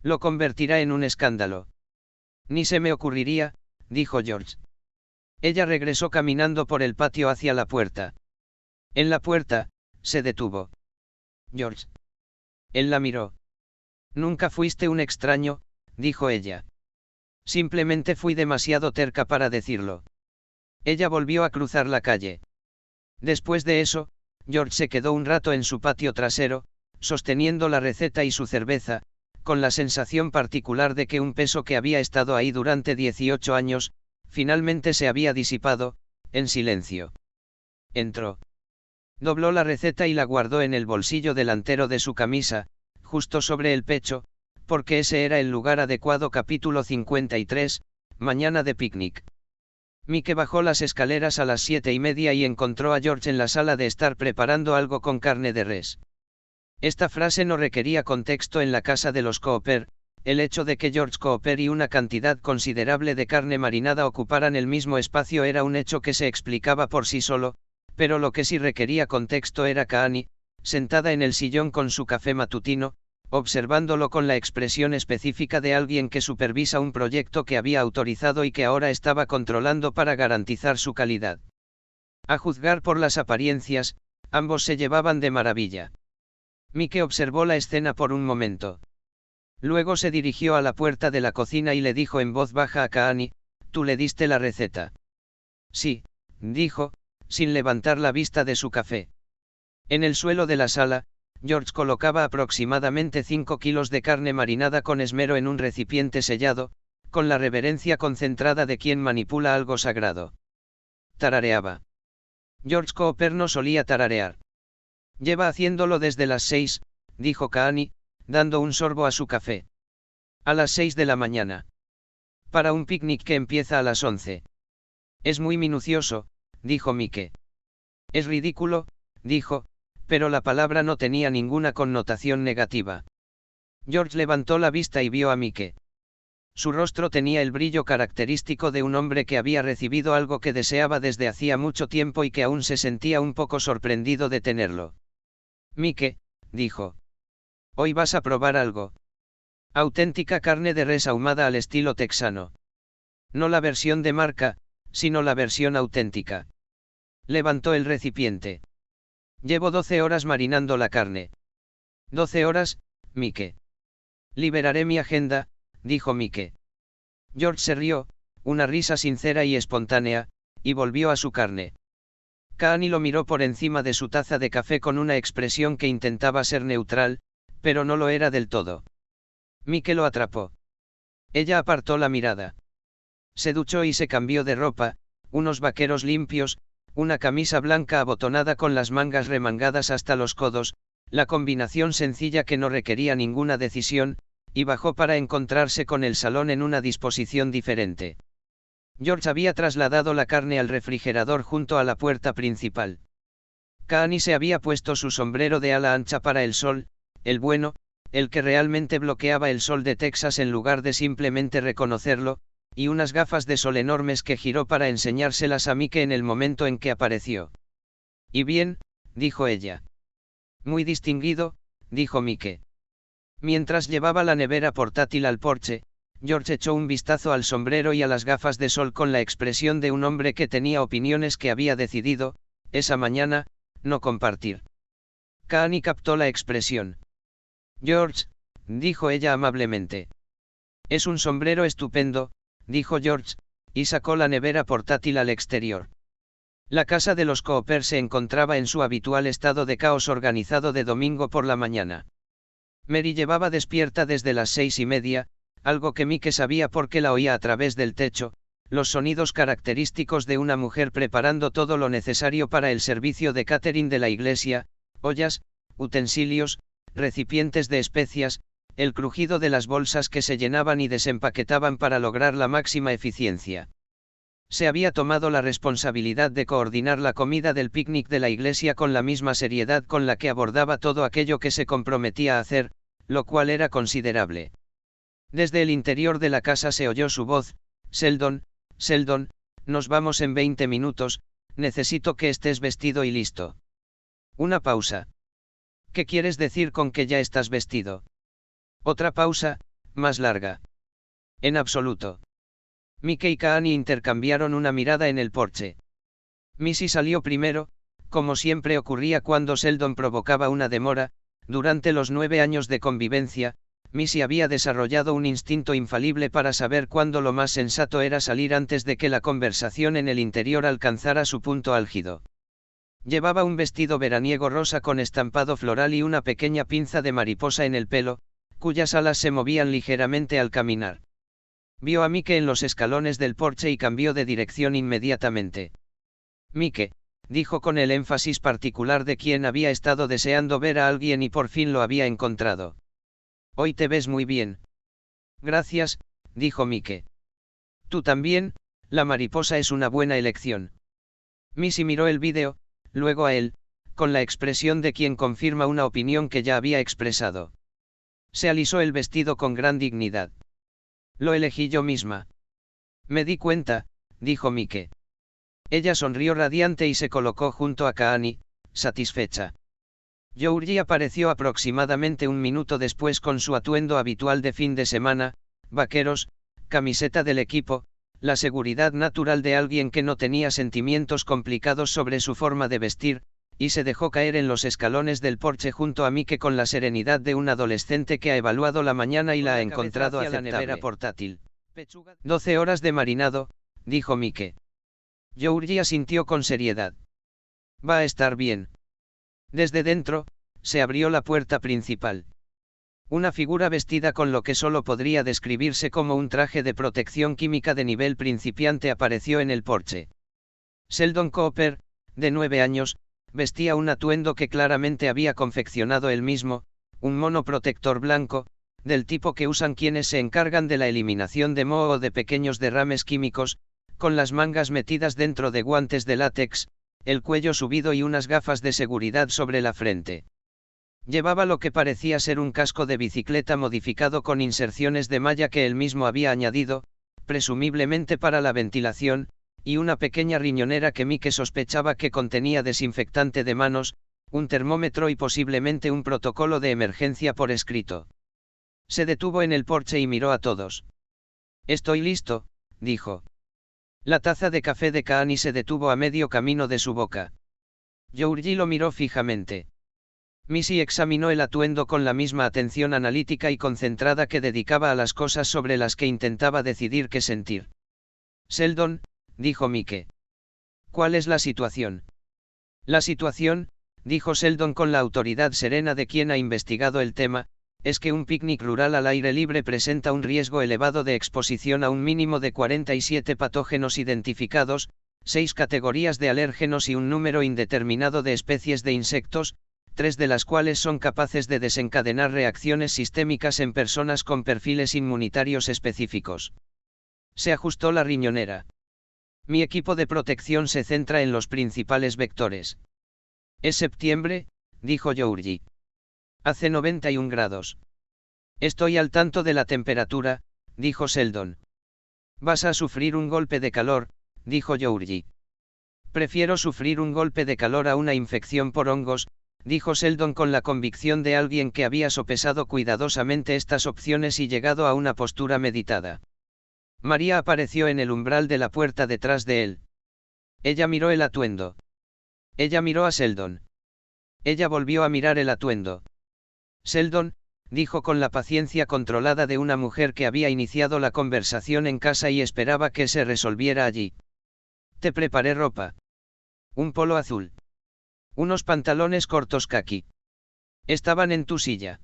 «Lo convertirá en un escándalo». «Ni se me ocurriría», dijo George. Ella regresó caminando por el patio hacia la puerta. En la puerta, se detuvo. «George». Él la miró. «Nunca fuiste un extraño», dijo ella. «Simplemente fui demasiado terca para decirlo». Ella volvió a cruzar la calle. Después de eso, George se quedó un rato en su patio trasero, sosteniendo la receta y su cerveza, con la sensación particular de que un peso que había estado ahí durante 18 años, finalmente se había disipado, en silencio. Entró. Dobló la receta y la guardó en el bolsillo delantero de su camisa, justo sobre el pecho, porque ese era el lugar adecuado. Capítulo 53, mañana de picnic. Mike bajó las escaleras a las 7:30 y encontró a George en la sala de estar preparando algo con carne de res. Esta frase no requería contexto en la casa de los Cooper. El hecho de que George Cooper y una cantidad considerable de carne marinada ocuparan el mismo espacio era un hecho que se explicaba por sí solo, pero lo que sí requería contexto era Kaani, sentada en el sillón con su café matutino, observándolo con la expresión específica de alguien que supervisa un proyecto que había autorizado y que ahora estaba controlando para garantizar su calidad. A juzgar por las apariencias, ambos se llevaban de maravilla. Mike observó la escena por un momento. Luego se dirigió a la puerta de la cocina y le dijo en voz baja a Kaani: «¿Tú le diste la receta?». «Sí», dijo, sin levantar la vista de su café. En el suelo de la sala, George colocaba aproximadamente 5 kilos de carne marinada con esmero en un recipiente sellado, con la reverencia concentrada de quien manipula algo sagrado. Tarareaba. George Cooper no solía tararear. «Lleva haciéndolo desde las 6, dijo Kaani, dando un sorbo a su café. «A las 6 de la mañana. Para un picnic que empieza a las 11. Es muy minucioso», dijo Mike. «Es ridículo», dijo, pero la palabra no tenía ninguna connotación negativa. George levantó la vista y vio a Mike. Su rostro tenía el brillo característico de un hombre que había recibido algo que deseaba desde hacía mucho tiempo y que aún se sentía un poco sorprendido de tenerlo. «Mike», dijo. «Hoy vas a probar algo. Auténtica carne de res ahumada al estilo texano. No la versión de marca, sino la versión auténtica». Levantó el recipiente. «Llevo 12 horas marinando la carne». «12 horas, Mike». «Liberaré mi agenda», dijo Mike. George se rió, una risa sincera y espontánea, y volvió a su carne. Kaani lo miró por encima de su taza de café con una expresión que intentaba ser neutral, pero no lo era del todo. Mike lo atrapó. Ella apartó la mirada. Se duchó y se cambió de ropa, unos vaqueros limpios, una camisa blanca abotonada con las mangas remangadas hasta los codos, la combinación sencilla que no requería ninguna decisión, y bajó para encontrarse con el salón en una disposición diferente. George había trasladado la carne al refrigerador junto a la puerta principal. Kaani se había puesto su sombrero de ala ancha para el sol, el bueno, el que realmente bloqueaba el sol de Texas en lugar de simplemente reconocerlo, y unas gafas de sol enormes que giró para enseñárselas a Mike en el momento en que apareció. «Y bien», dijo ella. «Muy distinguido», dijo Mike. Mientras llevaba la nevera portátil al porche, George echó un vistazo al sombrero y a las gafas de sol con la expresión de un hombre que tenía opiniones que había decidido, esa mañana, no compartir. Kaani captó la expresión. «George», dijo ella amablemente. «Es un sombrero estupendo», dijo George, y sacó la nevera portátil al exterior. La casa de los Cooper se encontraba en su habitual estado de caos organizado de domingo por la mañana. Mary llevaba despierta desde las 6:30, algo que Mike sabía porque la oía a través del techo, los sonidos característicos de una mujer preparando todo lo necesario para el servicio de catering de la iglesia, ollas, utensilios, recipientes de especias, el crujido de las bolsas que se llenaban y desempaquetaban para lograr la máxima eficiencia. Se había tomado la responsabilidad de coordinar la comida del picnic de la iglesia con la misma seriedad con la que abordaba todo aquello que se comprometía a hacer, lo cual era considerable. Desde el interior de la casa se oyó su voz: «Sheldon, Sheldon, nos vamos en 20 minutos, necesito que estés vestido y listo». Una pausa. «¿Qué quieres decir con que ya estás vestido?» Otra pausa, más larga. «En absoluto». Mike y Kaani intercambiaron una mirada en el porche. Missy salió primero, como siempre ocurría cuando Sheldon provocaba una demora. Durante los 9 años de convivencia, Missy había desarrollado un instinto infalible para saber cuándo lo más sensato era salir antes de que la conversación en el interior alcanzara su punto álgido. Llevaba un vestido veraniego rosa con estampado floral y una pequeña pinza de mariposa en el pelo, cuyas alas se movían ligeramente al caminar. Vio a Mike en los escalones del porche y cambió de dirección inmediatamente. «Mike», dijo con el énfasis particular de quien había estado deseando ver a alguien y por fin lo había encontrado. «Hoy te ves muy bien». «Gracias», dijo Mike. «Tú también, la mariposa es una buena elección». Missy miró el vídeo, luego a él, con la expresión de quien confirma una opinión que ya había expresado. Se alisó el vestido con gran dignidad. «Lo elegí yo misma». «Me di cuenta», dijo Mike. Ella sonrió radiante y se colocó junto a Kaani, satisfecha. Georgie apareció aproximadamente un minuto después con su atuendo habitual de fin de semana, vaqueros, camiseta del equipo, la seguridad natural de alguien que no tenía sentimientos complicados sobre su forma de vestir, y se dejó caer en los escalones del porche junto a Mike con la serenidad de un adolescente que ha evaluado la mañana y la ha encontrado aceptable. La nevera portátil. 12 horas de marinado, dijo Mike. Georgie asintió con seriedad. Va a estar bien. Desde dentro, se abrió la puerta principal. Una figura vestida con lo que solo podría describirse como un traje de protección química de nivel principiante apareció en el porche. Sheldon Cooper, de 9 años, vestía un atuendo que claramente había confeccionado él mismo, un mono protector blanco, del tipo que usan quienes se encargan de la eliminación de moho o de pequeños derrames químicos, con las mangas metidas dentro de guantes de látex, el cuello subido y unas gafas de seguridad sobre la frente. Llevaba lo que parecía ser un casco de bicicleta modificado con inserciones de malla que él mismo había añadido, presumiblemente para la ventilación, y una pequeña riñonera que Mike sospechaba que contenía desinfectante de manos, un termómetro y posiblemente un protocolo de emergencia por escrito. Se detuvo en el porche y miró a todos. «Estoy listo», dijo. La taza de café de Kaani se detuvo a medio camino de su boca. Georgie lo miró fijamente. Missy examinó el atuendo con la misma atención analítica y concentrada que dedicaba a las cosas sobre las que intentaba decidir qué sentir. «Sheldon», dijo Mike. «¿Cuál es la situación?» La situación, dijo Sheldon con la autoridad serena de quien ha investigado el tema, es que un picnic rural al aire libre presenta un riesgo elevado de exposición a un mínimo de 47 patógenos identificados, 6 categorías de alérgenos y un número indeterminado de especies de insectos, 3 de las cuales son capaces de desencadenar reacciones sistémicas en personas con perfiles inmunitarios específicos. Se ajustó la riñonera. Mi equipo de protección se centra en los principales vectores. Es septiembre, dijo Georgie. Hace 91 grados. Estoy al tanto de la temperatura, dijo Sheldon. Vas a sufrir un golpe de calor, dijo Georgie. Prefiero sufrir un golpe de calor a una infección por hongos, dijo Sheldon con la convicción de alguien que había sopesado cuidadosamente estas opciones y llegado a una postura meditada. María apareció en el umbral de la puerta detrás de él. Ella miró el atuendo. Ella miró a Sheldon. Ella volvió a mirar el atuendo. Sheldon, dijo con la paciencia controlada de una mujer que había iniciado la conversación en casa y esperaba que se resolviera allí. Te preparé ropa. Un polo azul. Unos pantalones cortos caqui. Estaban en tu silla.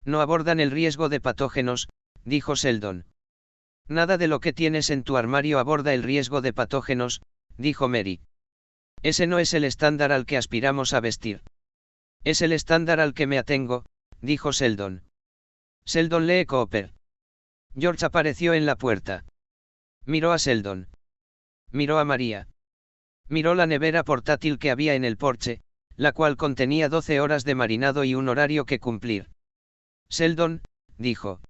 No abordan el riesgo de patógenos, dijo Sheldon. Nada de lo que tienes en tu armario aborda el riesgo de patógenos, dijo Mary. Ese no es el estándar al que aspiramos a vestir. Es el estándar al que me atengo, dijo Sheldon. Sheldon Lee Cooper. George apareció en la puerta. Miró a Sheldon. Miró a María. Miró la nevera portátil que había en el porche, la cual contenía 12 horas de marinado y un horario que cumplir. Sheldon, dijo.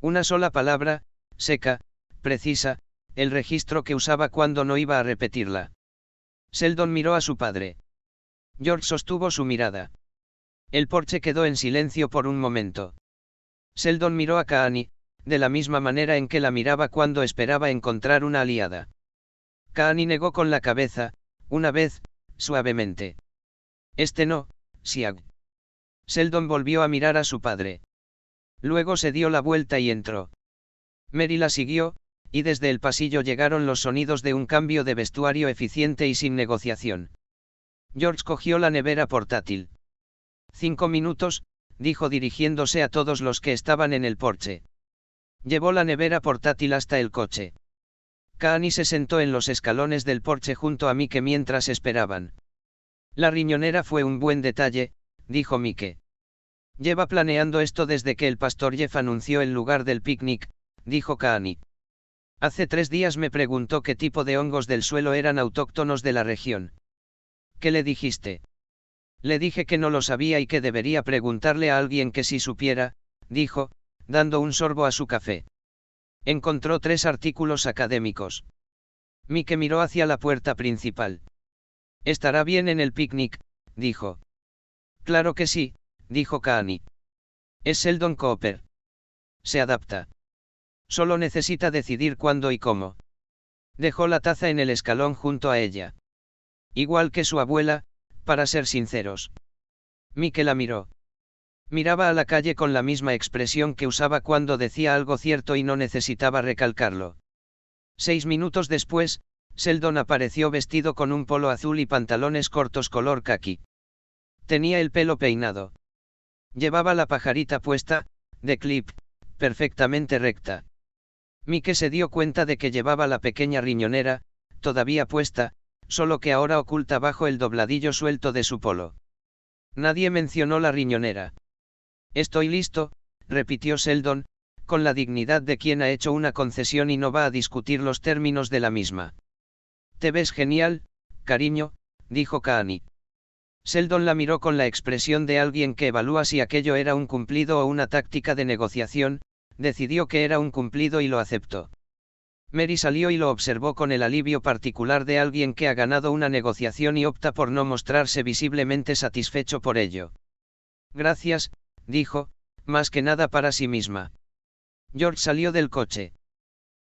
Una sola palabra, seca, precisa, el registro que usaba cuando no iba a repetirla. Sheldon miró a su padre. George sostuvo su mirada. El porche quedó en silencio por un momento. Sheldon miró a Kaani, de la misma manera en que la miraba cuando esperaba encontrar una aliada. Kaani negó con la cabeza, una vez, suavemente. No, Siag. Sheldon volvió a mirar a su padre. Luego se dio la vuelta y entró. Mary la siguió, y desde el pasillo llegaron los sonidos de un cambio de vestuario eficiente y sin negociación. George cogió la nevera portátil. 5 minutos, dijo dirigiéndose a todos los que estaban en el porche. Llevó la nevera portátil hasta el coche. Kaani se sentó en los escalones del porche junto a Mike mientras esperaban. La riñonera fue un buen detalle, dijo Mike. Lleva planeando esto desde que el pastor Jeff anunció el lugar del picnic, dijo Kaani. Hace 3 días me preguntó qué tipo de hongos del suelo eran autóctonos de la región. ¿Qué le dijiste? Le dije que no lo sabía y que debería preguntarle a alguien que sí supiera, dijo, dando un sorbo a su café. Encontró 3 artículos académicos. Mike miró hacia la puerta principal. Estará bien en el picnic, dijo. Claro que sí, dijo Kaani. Es Sheldon Cooper. Se adapta. Solo necesita decidir cuándo y cómo. Dejó la taza en el escalón junto a ella. Igual que su abuela, para ser sinceros. Mike la miró. Miraba a la calle con la misma expresión que usaba cuando decía algo cierto y no necesitaba recalcarlo. 6 minutos después, Sheldon apareció vestido con un polo azul y pantalones cortos color caqui. Tenía el pelo peinado. Llevaba la pajarita puesta, de clip, perfectamente recta. Mike se dio cuenta de que llevaba la pequeña riñonera, todavía puesta, solo que ahora oculta bajo el dobladillo suelto de su polo. Nadie mencionó la riñonera. Estoy listo, repitió Sheldon, con la dignidad de quien ha hecho una concesión y no va a discutir los términos de la misma. Te ves genial, cariño, dijo Kaani. Sheldon la miró con la expresión de alguien que evalúa si aquello era un cumplido o una táctica de negociación, decidió que era un cumplido y lo aceptó. Mary salió y lo observó con el alivio particular de alguien que ha ganado una negociación y opta por no mostrarse visiblemente satisfecho por ello. Gracias, dijo, más que nada para sí misma. George salió del coche.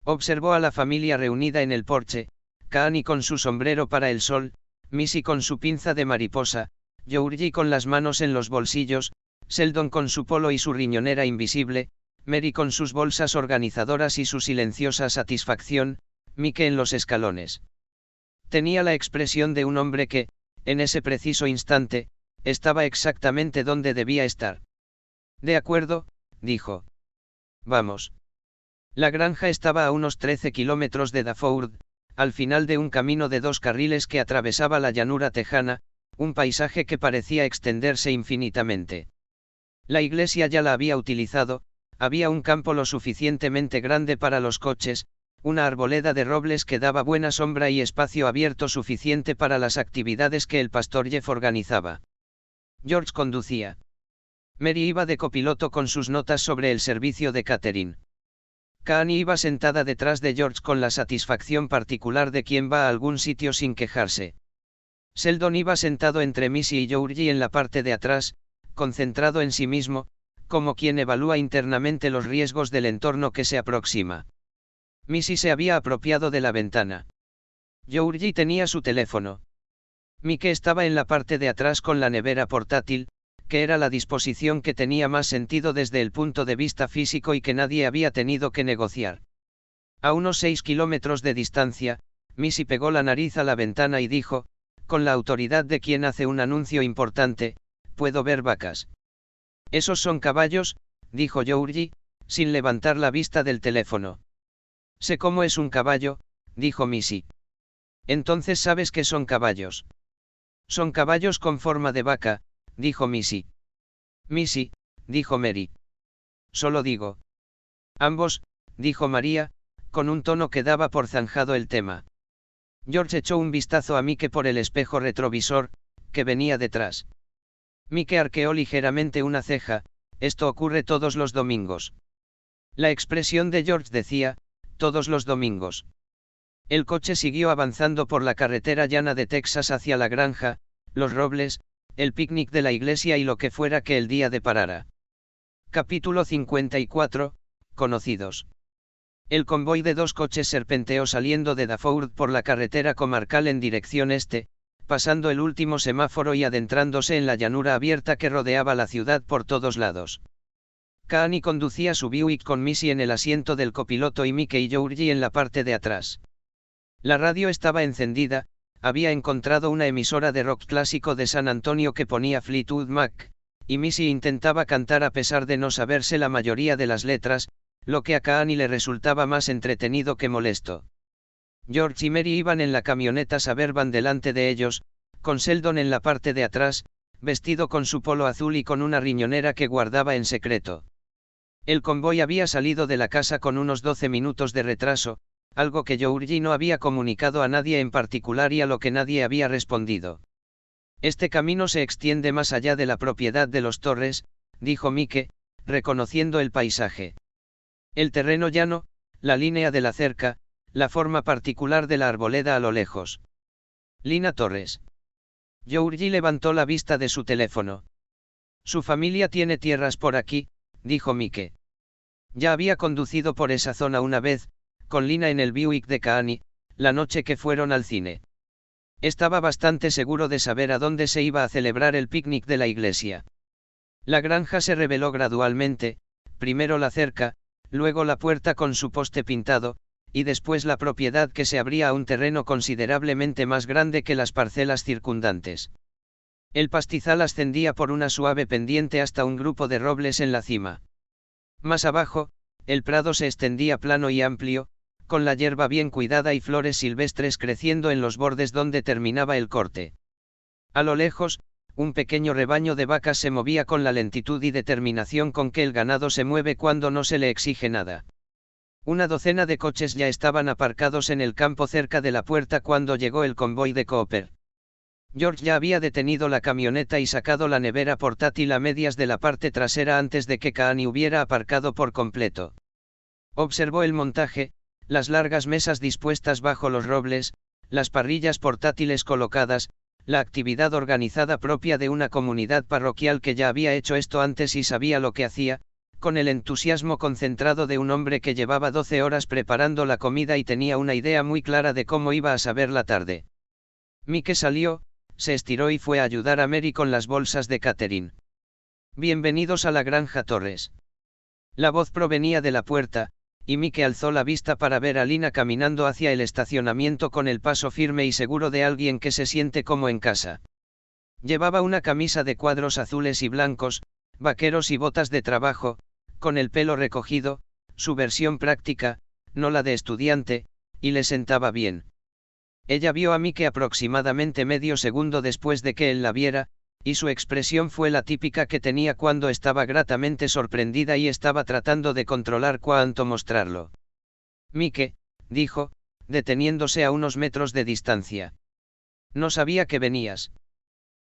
Observó a la familia reunida en el porche, Kaani con su sombrero para el sol, Missy con su pinza de mariposa, Georgie con las manos en los bolsillos, Sheldon con su polo y su riñonera invisible, Mary con sus bolsas organizadoras y su silenciosa satisfacción, Mike en los escalones. Tenía la expresión de un hombre que, en ese preciso instante, estaba exactamente donde debía estar. De acuerdo, dijo. Vamos. La granja estaba a unos 13 kilómetros de Daford, al final de un camino de 2 carriles que atravesaba la llanura tejana, un paisaje que parecía extenderse infinitamente. La iglesia ya la había utilizado, había un campo lo suficientemente grande para los coches, una arboleda de robles que daba buena sombra y espacio abierto suficiente para las actividades que el pastor Jeff organizaba. George conducía. Mary iba de copiloto con sus notas sobre el servicio de catering. Kaani iba sentada detrás de George con la satisfacción particular de quien va a algún sitio sin quejarse. Sheldon iba sentado entre Missy y Georgie en la parte de atrás, concentrado en sí mismo, como quien evalúa internamente los riesgos del entorno que se aproxima. Missy se había apropiado de la ventana. Georgie tenía su teléfono. Mike estaba en la parte de atrás con la nevera portátil, que era la disposición que tenía más sentido desde el punto de vista físico y que nadie había tenido que negociar. A unos 6 kilómetros de distancia, Missy pegó la nariz a la ventana y dijo, con la autoridad de quien hace un anuncio importante, «¿Puedo ver vacas?» «Esos son caballos», dijo Georgie, sin levantar la vista del teléfono. «Sé cómo es un caballo», dijo Missy. «Entonces sabes que son caballos». «Son caballos con forma de vaca», dijo Missy. «Missy», dijo Mary. «Solo digo». «Ambos», dijo María, con un tono que daba por zanjado el tema. George echó un vistazo a Mike por el espejo retrovisor, que venía detrás. Mike arqueó ligeramente una ceja, «Esto ocurre todos los domingos». La expresión de George decía, «todos los domingos». El coche siguió avanzando por la carretera llana de Texas hacia la granja, los robles, el picnic de la iglesia y lo que fuera que el día deparara. Capítulo 54, Conocidos. El convoy de 2 coches serpenteó saliendo de Daford por la carretera comarcal en dirección este, pasando el último semáforo y adentrándose en la llanura abierta que rodeaba la ciudad por todos lados. Kaani conducía su Buick con Missy en el asiento del copiloto y Mike y Georgie en la parte de atrás. La radio estaba encendida, había encontrado una emisora de rock clásico de San Antonio que ponía Fleetwood Mac, y Missy intentaba cantar a pesar de no saberse la mayoría de las letras, lo que a Kaani le resultaba más entretenido que molesto. George y Mary iban en la camioneta Suburban delante de ellos, con Sheldon en la parte de atrás, vestido con su polo azul y con una riñonera que guardaba en secreto. El convoy había salido de la casa con unos 12 minutos de retraso, algo que Georgie no había comunicado a nadie en particular y a lo que nadie había respondido. «Este camino se extiende más allá de la propiedad de los Torres», dijo Mike, reconociendo el paisaje. El terreno llano, la línea de la cerca, la forma particular de la arboleda a lo lejos. Lina Torres. Georgie levantó la vista de su teléfono. «Su familia tiene tierras por aquí», dijo Mike. Ya había conducido por esa zona una vez, con Lina en el Buick de Kaani, la noche que fueron al cine. Estaba bastante seguro de saber a dónde se iba a celebrar el picnic de la iglesia. La granja se reveló gradualmente, primero la cerca, luego la puerta con su poste pintado, y después la propiedad que se abría a un terreno considerablemente más grande que las parcelas circundantes. El pastizal ascendía por una suave pendiente hasta un grupo de robles en la cima. Más abajo, el prado se extendía plano y amplio, con la hierba bien cuidada y flores silvestres creciendo en los bordes donde terminaba el corte. A lo lejos, un pequeño rebaño de vacas se movía con la lentitud y determinación con que el ganado se mueve cuando no se le exige nada. Una docena de coches ya estaban aparcados en el campo cerca de la puerta cuando llegó el convoy de Cooper. George ya había detenido la camioneta y sacado la nevera portátil a medias de la parte trasera antes de que Kaani hubiera aparcado por completo. Observó el montaje, las largas mesas dispuestas bajo los robles, las parrillas portátiles colocadas, la actividad organizada propia de una comunidad parroquial que ya había hecho esto antes y sabía lo que hacía, con el entusiasmo concentrado de un hombre que llevaba 12 horas preparando la comida y tenía una idea muy clara de cómo iba a saber la tarde. Mike salió, se estiró y fue a ayudar a Mary con las bolsas de catering. «Bienvenidos a la granja Torres». La voz provenía de la puerta, y Mike alzó la vista para ver a Lina caminando hacia el estacionamiento con el paso firme y seguro de alguien que se siente como en casa. Llevaba una camisa de cuadros azules y blancos, vaqueros y botas de trabajo, con el pelo recogido, su versión práctica, no la de estudiante, y le sentaba bien. Ella vio a Mike aproximadamente medio segundo después de que él la viera, y su expresión fue la típica que tenía cuando estaba gratamente sorprendida y estaba tratando de controlar cuánto mostrarlo. Mike, dijo, deteniéndose a unos metros de distancia. No sabía que venías.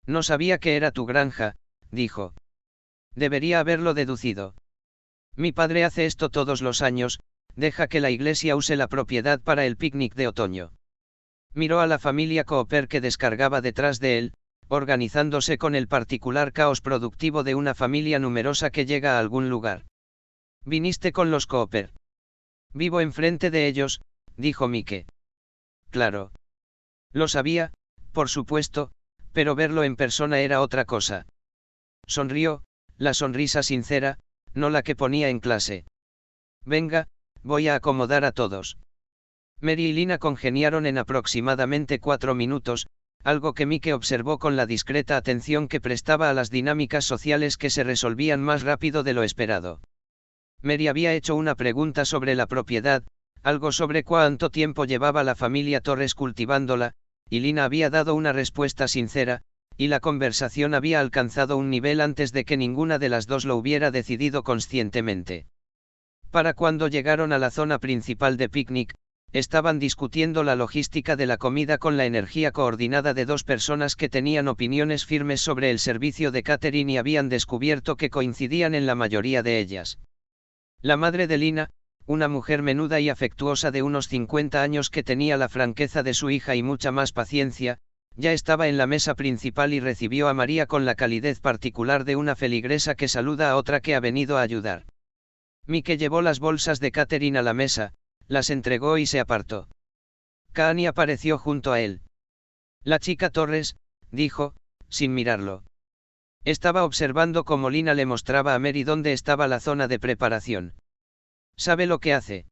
No sabía que era tu granja, dijo. Debería haberlo deducido. Mi padre hace esto todos los años, deja que la iglesia use la propiedad para el picnic de otoño. Miró a la familia Cooper que descargaba detrás de él, organizándose con el particular caos productivo de una familia numerosa que llega a algún lugar. ¿Viniste con los Cooper? Vivo enfrente de ellos, dijo Mike. Claro. Lo sabía, por supuesto, pero verlo en persona era otra cosa. Sonrió, la sonrisa sincera, no la que ponía en clase. Venga, voy a acomodar a todos. Mary y Lina congeniaron en aproximadamente 4 minutos, algo que Mike observó con la discreta atención que prestaba a las dinámicas sociales que se resolvían más rápido de lo esperado. Mary había hecho una pregunta sobre la propiedad, algo sobre cuánto tiempo llevaba la familia Torres cultivándola, y Lina había dado una respuesta sincera, y la conversación había alcanzado un nivel antes de que ninguna de las dos lo hubiera decidido conscientemente. Para cuando llegaron a la zona principal de picnic, estaban discutiendo la logística de la comida con la energía coordinada de dos personas que tenían opiniones firmes sobre el servicio de catering y habían descubierto que coincidían en la mayoría de ellas. La madre de Lina, una mujer menuda y afectuosa de unos 50 años que tenía la franqueza de su hija y mucha más paciencia, ya estaba en la mesa principal y recibió a María con la calidez particular de una feligresa que saluda a otra que ha venido a ayudar. Mike llevó las bolsas de catering a la mesa, las entregó y se apartó. Kaani apareció junto a él. La chica Torres, dijo, sin mirarlo. Estaba observando cómo Lina le mostraba a Mary dónde estaba la zona de preparación. ¿Sabe lo que hace?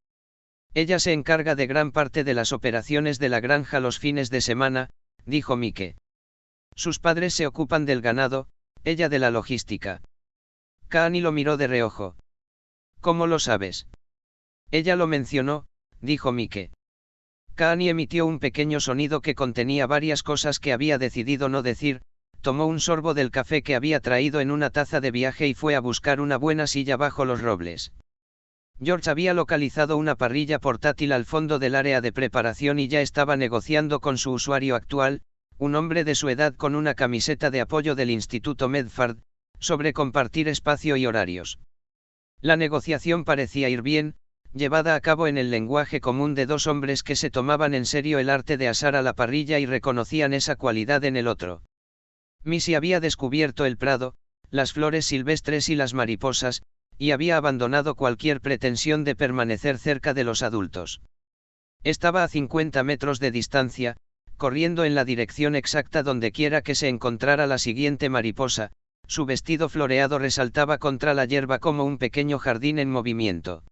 Ella se encarga de gran parte de las operaciones de la granja los fines de semana, dijo Mike. Sus padres se ocupan del ganado, ella de la logística. Kaani lo miró de reojo. ¿Cómo lo sabes? Ella lo mencionó, dijo Mike. Kaani emitió un pequeño sonido que contenía varias cosas que había decidido no decir, tomó un sorbo del café que había traído en una taza de viaje y fue a buscar una buena silla bajo los robles. George había localizado una parrilla portátil al fondo del área de preparación y ya estaba negociando con su usuario actual, un hombre de su edad con una camiseta de apoyo del Instituto Medford, sobre compartir espacio y horarios. La negociación parecía ir bien, llevada a cabo en el lenguaje común de dos hombres que se tomaban en serio el arte de asar a la parrilla y reconocían esa cualidad en el otro. Missy había descubierto el prado, las flores silvestres y las mariposas, y había abandonado cualquier pretensión de permanecer cerca de los adultos. Estaba a 50 metros de distancia, corriendo en la dirección exacta donde quiera que se encontrara la siguiente mariposa, su vestido floreado resaltaba contra la hierba como un pequeño jardín en movimiento.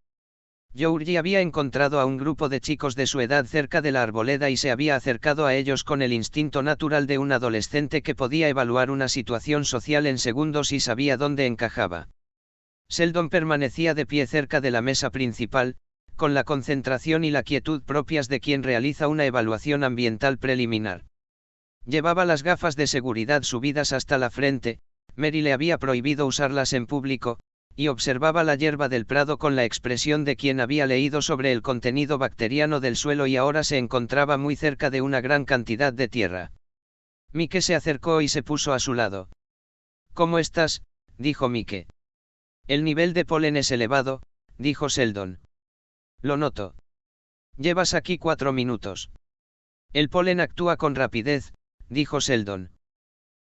Georgie había encontrado a un grupo de chicos de su edad cerca de la arboleda y se había acercado a ellos con el instinto natural de un adolescente que podía evaluar una situación social en segundos y sabía dónde encajaba. Sheldon permanecía de pie cerca de la mesa principal, con la concentración y la quietud propias de quien realiza una evaluación ambiental preliminar. Llevaba las gafas de seguridad subidas hasta la frente, Mary le había prohibido usarlas en público, y observaba la hierba del prado con la expresión de quien había leído sobre el contenido bacteriano del suelo y ahora se encontraba muy cerca de una gran cantidad de tierra. Mike se acercó y se puso a su lado. ¿Cómo estás?, dijo Mike. El nivel de polen es elevado, dijo Sheldon. Lo noto. Llevas aquí 4 minutos. El polen actúa con rapidez, dijo Sheldon.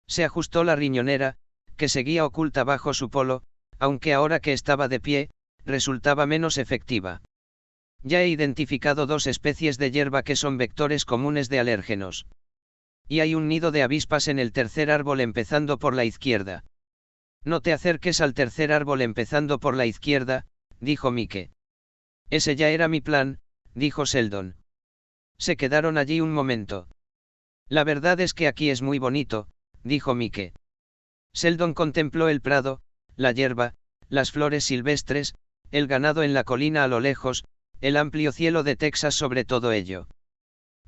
Se ajustó la riñonera, que seguía oculta bajo su polo, aunque ahora que estaba de pie, resultaba menos efectiva. Ya he identificado 2 especies de hierba que son vectores comunes de alérgenos. Y hay un nido de avispas en el tercer árbol empezando por la izquierda. No te acerques al tercer árbol empezando por la izquierda, dijo Mike. Ese ya era mi plan, dijo Sheldon. Se quedaron allí un momento. La verdad es que aquí es muy bonito, dijo Mike. Sheldon contempló el prado, la hierba, las flores silvestres, el ganado en la colina a lo lejos, el amplio cielo de Texas sobre todo ello.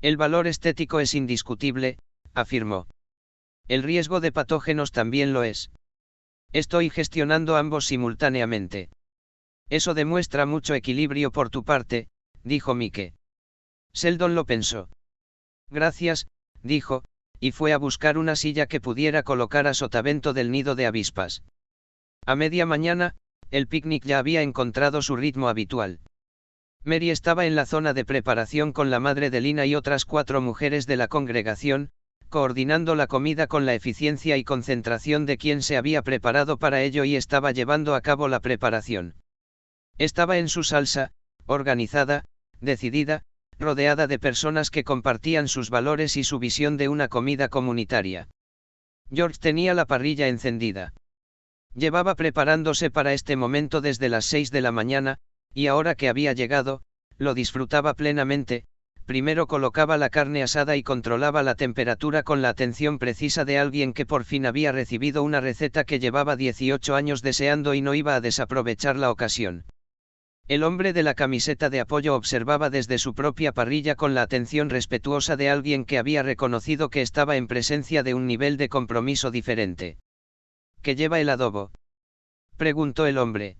El valor estético es indiscutible, afirmó. El riesgo de patógenos también lo es. Estoy gestionando ambos simultáneamente. Eso demuestra mucho equilibrio por tu parte, dijo Mike. Sheldon lo pensó. Gracias, dijo, y fue a buscar una silla que pudiera colocar a sotavento del nido de avispas. A media mañana, el picnic ya había encontrado su ritmo habitual. Mary estaba en la zona de preparación con la madre de Lina y otras 4 mujeres de la congregación, coordinando la comida con la eficiencia y concentración de quien se había preparado para ello y estaba llevando a cabo la preparación. Estaba en su salsa, organizada, decidida, rodeada de personas que compartían sus valores y su visión de una comida comunitaria. George tenía la parrilla encendida. Llevaba preparándose para este momento desde las 6 de la mañana, y ahora que había llegado, lo disfrutaba plenamente. Primero colocaba la carne asada y controlaba la temperatura con la atención precisa de alguien que por fin había recibido una receta que llevaba 18 años deseando y no iba a desaprovechar la ocasión. El hombre de la camiseta de apoyo observaba desde su propia parrilla con la atención respetuosa de alguien que había reconocido que estaba en presencia de un nivel de compromiso diferente. ¿Qué lleva el adobo?, preguntó el hombre.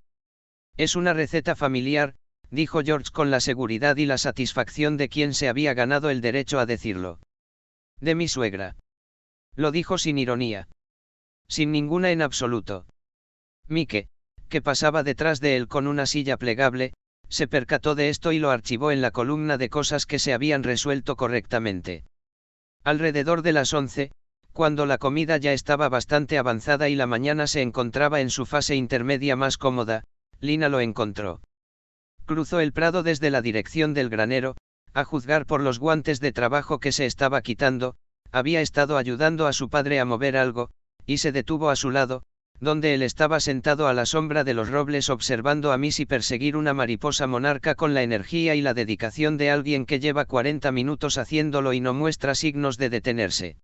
Es una receta familiar, dijo George con la seguridad y la satisfacción de quien se había ganado el derecho a decirlo. De mi suegra. Lo dijo sin ironía. Sin ninguna en absoluto. Mike, que pasaba detrás de él con una silla plegable, se percató de esto y lo archivó en la columna de cosas que se habían resuelto correctamente. Alrededor de las 11, cuando la comida ya estaba bastante avanzada y la mañana se encontraba en su fase intermedia más cómoda, Lina lo encontró. Cruzó el prado desde la dirección del granero, a juzgar por los guantes de trabajo que se estaba quitando, había estado ayudando a su padre a mover algo, y se detuvo a su lado, donde él estaba sentado a la sombra de los robles observando a Missy perseguir una mariposa monarca con la energía y la dedicación de alguien que lleva 40 minutos haciéndolo y no muestra signos de detenerse.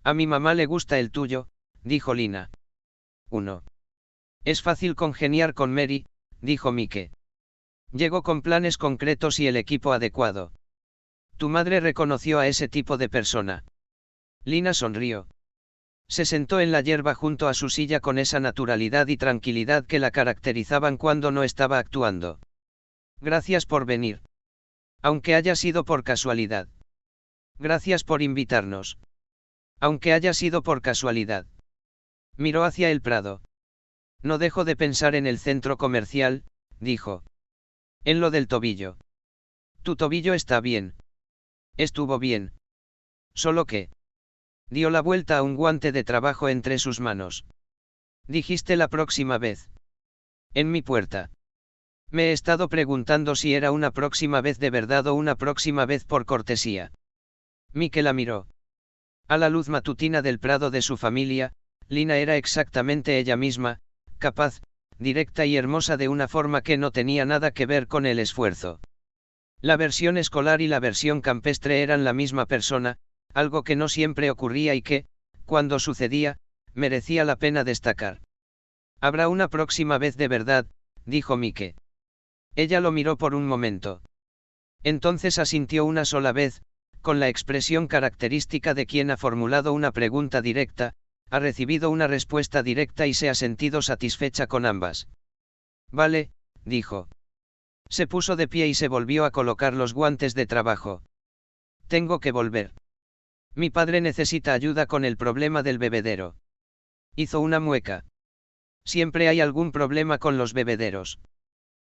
A mi mamá le gusta el tuyo, dijo Lina. 1. Es fácil congeniar con Mary, dijo Mike. Llegó con planes concretos y el equipo adecuado. Tu madre reconoció a ese tipo de persona. Lina sonrió. Se sentó en la hierba junto a su silla con esa naturalidad y tranquilidad que la caracterizaban cuando no estaba actuando. Gracias por venir. Aunque haya sido por casualidad. Gracias por invitarnos. Aunque haya sido por casualidad. Miró hacia el prado. No dejo de pensar en el centro comercial, dijo. En lo del tobillo. Tu tobillo está bien. Estuvo bien. Solo que. Dio la vuelta a un guante de trabajo entre sus manos. Dijiste la próxima vez. En mi puerta. Me he estado preguntando si era una próxima vez de verdad o una próxima vez por cortesía. Mike la miró. A la luz matutina del prado de su familia, Lina era exactamente ella misma, capaz, directa y hermosa de una forma que no tenía nada que ver con el esfuerzo. La versión escolar y la versión campestre eran la misma persona, algo que no siempre ocurría y que, cuando sucedía, merecía la pena destacar. Habrá una próxima vez de verdad, dijo Mike. Ella lo miró por un momento. Entonces asintió una sola vez, con la expresión característica de quien ha formulado una pregunta directa, ha recibido una respuesta directa y se ha sentido satisfecha con ambas. Vale, dijo. Se puso de pie y se volvió a colocar los guantes de trabajo. Tengo que volver. Mi padre necesita ayuda con el problema del bebedero. Hizo una mueca. Siempre hay algún problema con los bebederos.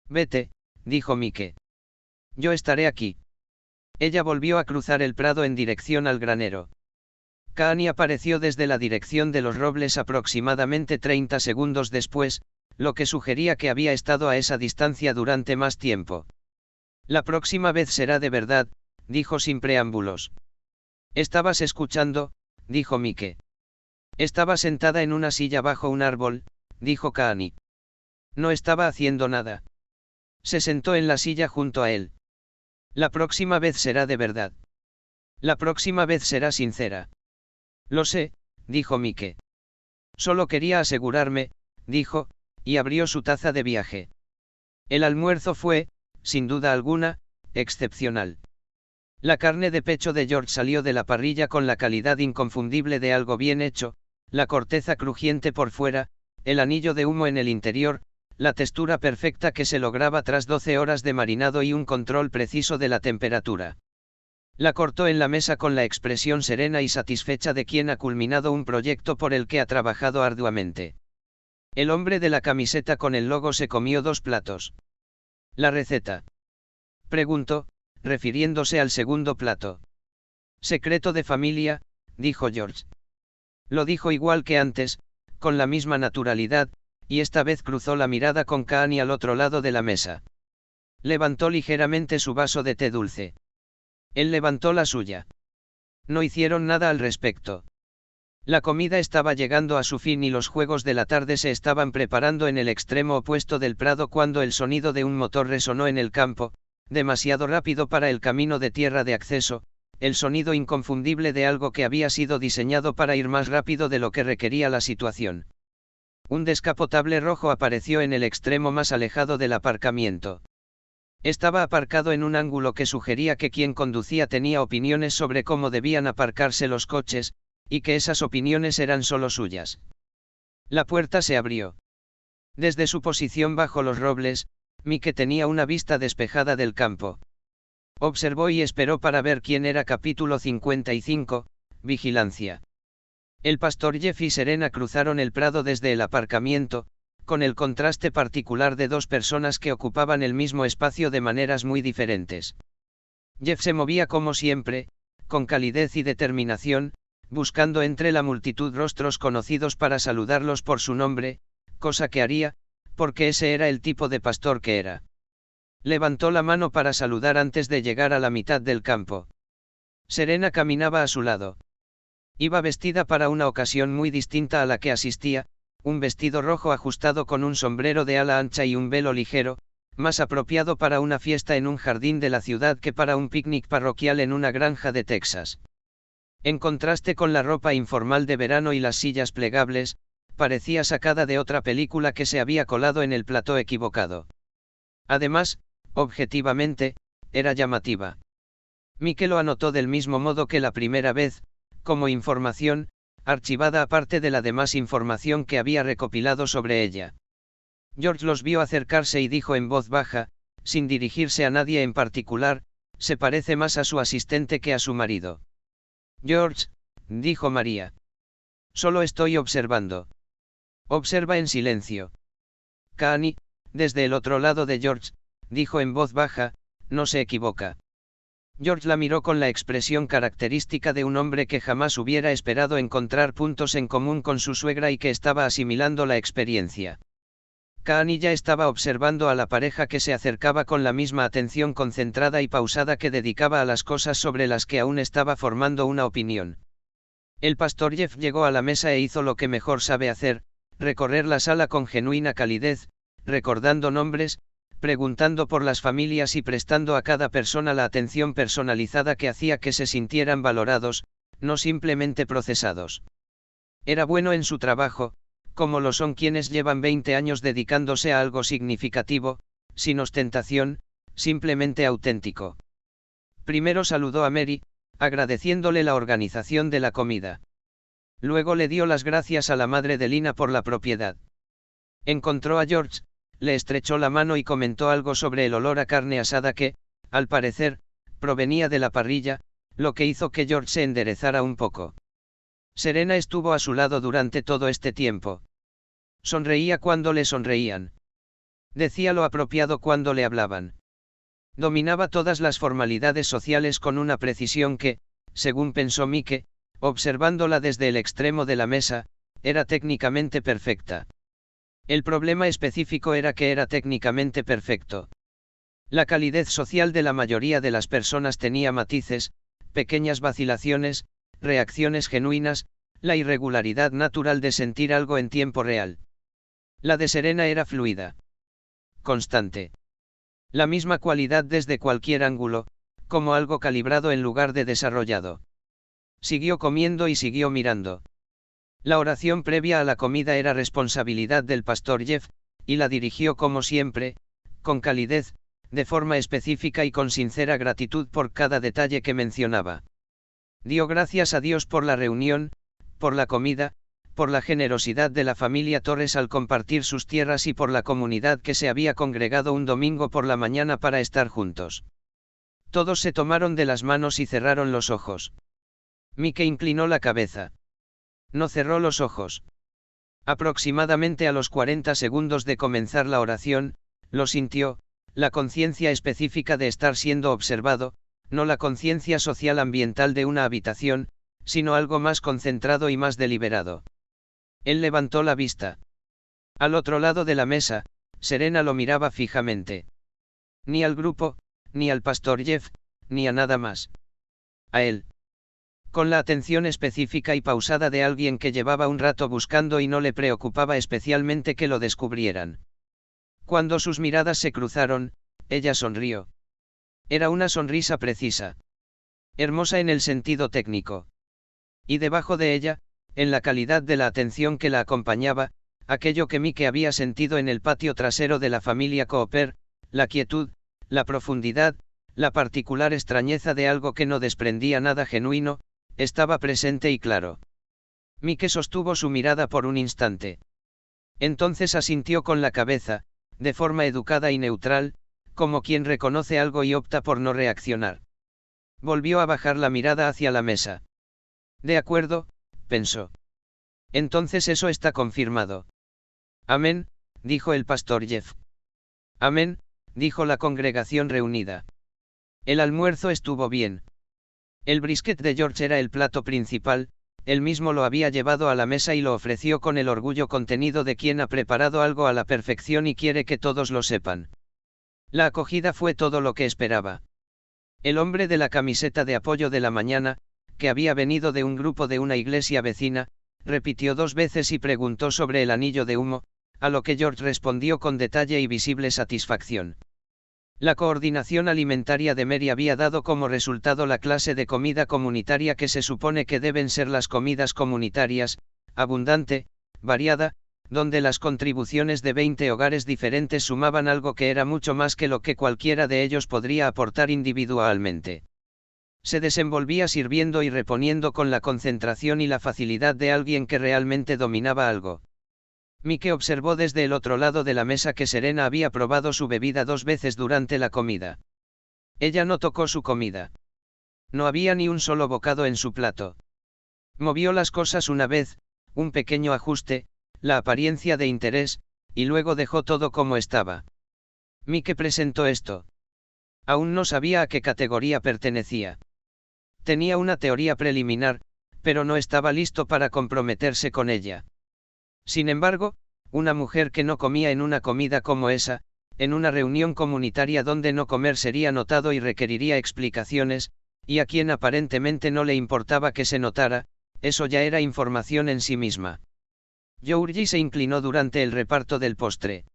Vete, dijo Mike. Yo estaré aquí. Ella volvió a cruzar el prado en dirección al granero. Kaani apareció desde la dirección de los robles aproximadamente 30 segundos después, lo que sugería que había estado a esa distancia durante más tiempo. La próxima vez será de verdad, dijo sin preámbulos. Estabas escuchando, dijo Mike. Estaba sentada en una silla bajo un árbol, dijo Kaani. No estaba haciendo nada. Se sentó en la silla junto a él. La próxima vez será de verdad. La próxima vez será sincera. Lo sé, dijo Mike. Solo quería asegurarme, dijo, y abrió su taza de viaje. El almuerzo fue, sin duda alguna, excepcional. La carne de pecho de George salió de la parrilla con la calidad inconfundible de algo bien hecho, la corteza crujiente por fuera, el anillo de humo en el interior, la textura perfecta que se lograba tras 12 horas de marinado y un control preciso de la temperatura. La cortó en la mesa con la expresión serena y satisfecha de quien ha culminado un proyecto por el que ha trabajado arduamente. El hombre de la camiseta con el logo se comió 2 platos. ¿La receta?, preguntó, refiriéndose al segundo plato. Secreto de familia, dijo George. Lo dijo igual que antes, con la misma naturalidad, y esta vez cruzó la mirada con Kaani al otro lado de la mesa. Levantó ligeramente su vaso de té dulce. Él levantó la suya. No hicieron nada al respecto. La comida estaba llegando a su fin y los juegos de la tarde se estaban preparando en el extremo opuesto del prado cuando el sonido de un motor resonó en el campo, demasiado rápido para el camino de tierra de acceso, el sonido inconfundible de algo que había sido diseñado para ir más rápido de lo que requería la situación. Un descapotable rojo apareció en el extremo más alejado del aparcamiento. Estaba aparcado en un ángulo que sugería que quien conducía tenía opiniones sobre cómo debían aparcarse los coches, y que esas opiniones eran solo suyas. La puerta se abrió. Desde su posición bajo los robles, Mike tenía una vista despejada del campo. Observó y esperó para ver quién era. Capítulo 55, Vigilancia. El pastor Jeff y Serena cruzaron el prado desde el aparcamiento, con el contraste particular de 2 personas que ocupaban el mismo espacio de maneras muy diferentes. Jeff se movía como siempre, con calidez y determinación, buscando entre la multitud rostros conocidos para saludarlos por su nombre, cosa que haría, porque ese era el tipo de pastor que era. Levantó la mano para saludar antes de llegar a la mitad del campo. Serena caminaba a su lado. Iba vestida para una ocasión muy distinta a la que asistía, un vestido rojo ajustado con un sombrero de ala ancha y un velo ligero, más apropiado para una fiesta en un jardín de la ciudad que para un picnic parroquial en una granja de Texas. En contraste con la ropa informal de verano y las sillas plegables, parecía sacada de otra película que se había colado en el plató equivocado. Además, objetivamente, era llamativa. Mike lo anotó del mismo modo que la primera vez, como información, archivada aparte de la demás información que había recopilado sobre ella. George los vio acercarse y dijo en voz baja, sin dirigirse a nadie en particular, se parece más a su asistente que a su marido. George, dijo María. Solo estoy observando. Observa en silencio. Kaani, desde el otro lado de George, dijo en voz baja, no se equivoca. George la miró con la expresión característica de un hombre que jamás hubiera esperado encontrar puntos en común con su suegra y que estaba asimilando la experiencia. Kaani ya estaba observando a la pareja que se acercaba con la misma atención concentrada y pausada que dedicaba a las cosas sobre las que aún estaba formando una opinión. El pastor Jeff llegó a la mesa e hizo lo que mejor sabe hacer, recorrer la sala con genuina calidez, recordando nombres, preguntando por las familias y prestando a cada persona la atención personalizada que hacía que se sintieran valorados, no simplemente procesados. Era bueno en su trabajo, como lo son quienes llevan 20 años dedicándose a algo significativo, sin ostentación, simplemente auténtico. Primero saludó a Mary, agradeciéndole la organización de la comida. Luego le dio las gracias a la madre de Lina por la propiedad. Encontró a George, le estrechó la mano y comentó algo sobre el olor a carne asada que, al parecer, provenía de la parrilla, lo que hizo que George se enderezara un poco. Serena estuvo a su lado durante todo este tiempo. Sonreía cuando le sonreían. Decía lo apropiado cuando le hablaban. Dominaba todas las formalidades sociales con una precisión que, según pensó Mike, observándola desde el extremo de la mesa, era técnicamente perfecta. El problema específico era que era técnicamente perfecto. La calidez social de la mayoría de las personas tenía matices, pequeñas vacilaciones, reacciones genuinas, la irregularidad natural de sentir algo en tiempo real. La de Serena era fluida. Constante. La misma cualidad desde cualquier ángulo, como algo calibrado en lugar de desarrollado. Siguió comiendo y siguió mirando. La oración previa a la comida era responsabilidad del pastor Jeff, y la dirigió como siempre, con calidez, de forma específica y con sincera gratitud por cada detalle que mencionaba. Dio gracias a Dios por la reunión, por la comida, por la generosidad de la familia Torres al compartir sus tierras y por la comunidad que se había congregado un domingo por la mañana para estar juntos. Todos se tomaron de las manos y cerraron los ojos. Mike inclinó la cabeza. No cerró los ojos. Aproximadamente a los 40 segundos de comenzar la oración, lo sintió, la conciencia específica de estar siendo observado, no la conciencia social ambiental de una habitación, sino algo más concentrado y más deliberado. Él levantó la vista. Al otro lado de la mesa, Serena lo miraba fijamente. Ni al grupo, ni al pastor Jeff, ni a nada más. A él. Con la atención específica y pausada de alguien que llevaba un rato buscando y no le preocupaba especialmente que lo descubrieran. Cuando sus miradas se cruzaron, ella sonrió. Era una sonrisa precisa. Hermosa en el sentido técnico. Y debajo de ella, en la calidad de la atención que la acompañaba, aquello que Mike había sentido en el patio trasero de la familia Cooper, la quietud, la profundidad, la particular extrañeza de algo que no desprendía nada genuino, estaba presente y claro. Mike sostuvo su mirada por un instante. Entonces asintió con la cabeza, de forma educada y neutral, como quien reconoce algo y opta por no reaccionar. Volvió a bajar la mirada hacia la mesa. De acuerdo, pensó. Entonces eso está confirmado. Amén, dijo el pastor Jeff. Amén, dijo la congregación reunida. El almuerzo estuvo bien. El brisket de George era el plato principal, él mismo lo había llevado a la mesa y lo ofreció con el orgullo contenido de quien ha preparado algo a la perfección y quiere que todos lo sepan. La acogida fue todo lo que esperaba. El hombre de la camiseta de apoyo de la mañana, que había venido de un grupo de una iglesia vecina, repitió 2 veces y preguntó sobre el anillo de humo, a lo que George respondió con detalle y visible satisfacción. La coordinación alimentaria de Mary había dado como resultado la clase de comida comunitaria que se supone que deben ser las comidas comunitarias, abundante, variada, donde las contribuciones de 20 hogares diferentes sumaban algo que era mucho más que lo que cualquiera de ellos podría aportar individualmente. Se desenvolvía sirviendo y reponiendo con la concentración y la facilidad de alguien que realmente dominaba algo. Mike observó desde el otro lado de la mesa que Serena había probado su bebida 2 veces durante la comida. Ella no tocó su comida. No había ni un solo bocado en su plato. Movió las cosas una vez, un pequeño ajuste, la apariencia de interés, y luego dejó todo como estaba. Mike presentó esto. Aún no sabía a qué categoría pertenecía. Tenía una teoría preliminar, pero no estaba listo para comprometerse con ella. Sin embargo, una mujer que no comía en una comida como esa, en una reunión comunitaria donde no comer sería notado y requeriría explicaciones, y a quien aparentemente no le importaba que se notara, eso ya era información en sí misma. Georgie se inclinó durante el reparto del postre.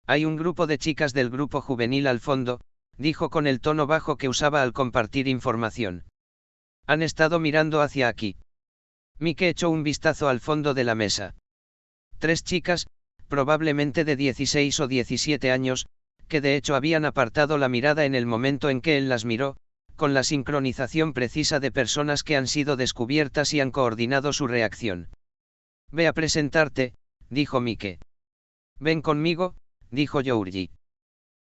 Hay un grupo de chicas del grupo juvenil al fondo, dijo con el tono bajo que usaba al compartir información. Han estado mirando hacia aquí. Mike echó un vistazo al fondo de la mesa. 3 chicas, probablemente de 16 o 17 años, que de hecho habían apartado la mirada en el momento en que él las miró, con la sincronización precisa de personas que han sido descubiertas y han coordinado su reacción. Ve a presentarte, dijo Mike. Ven conmigo, dijo Georgie.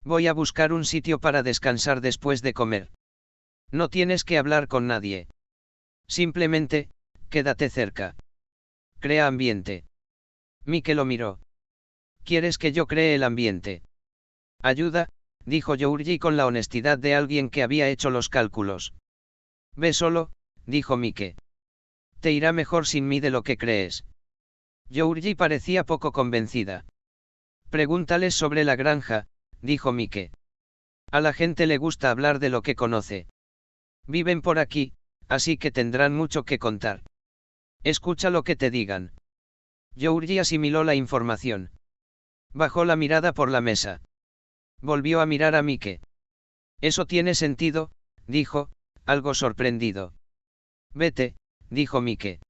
Voy a buscar un sitio para descansar después de comer. No tienes que hablar con nadie. Simplemente, quédate cerca. Crea ambiente. Mike lo miró. ¿Quieres que yo cree el ambiente? Ayuda, dijo Georgie con la honestidad de alguien que había hecho los cálculos. Ve solo, dijo Mike. Te irá mejor sin mí de lo que crees. Georgie parecía poco convencida. Pregúntales sobre la granja, dijo Mike. A la gente le gusta hablar de lo que conoce. Viven por aquí, así que tendrán mucho que contar. Escucha lo que te digan. Georgie asimiló la información. Bajó la mirada por la mesa. Volvió a mirar a Mike. Eso tiene sentido, dijo, algo sorprendido. Vete, dijo Mike.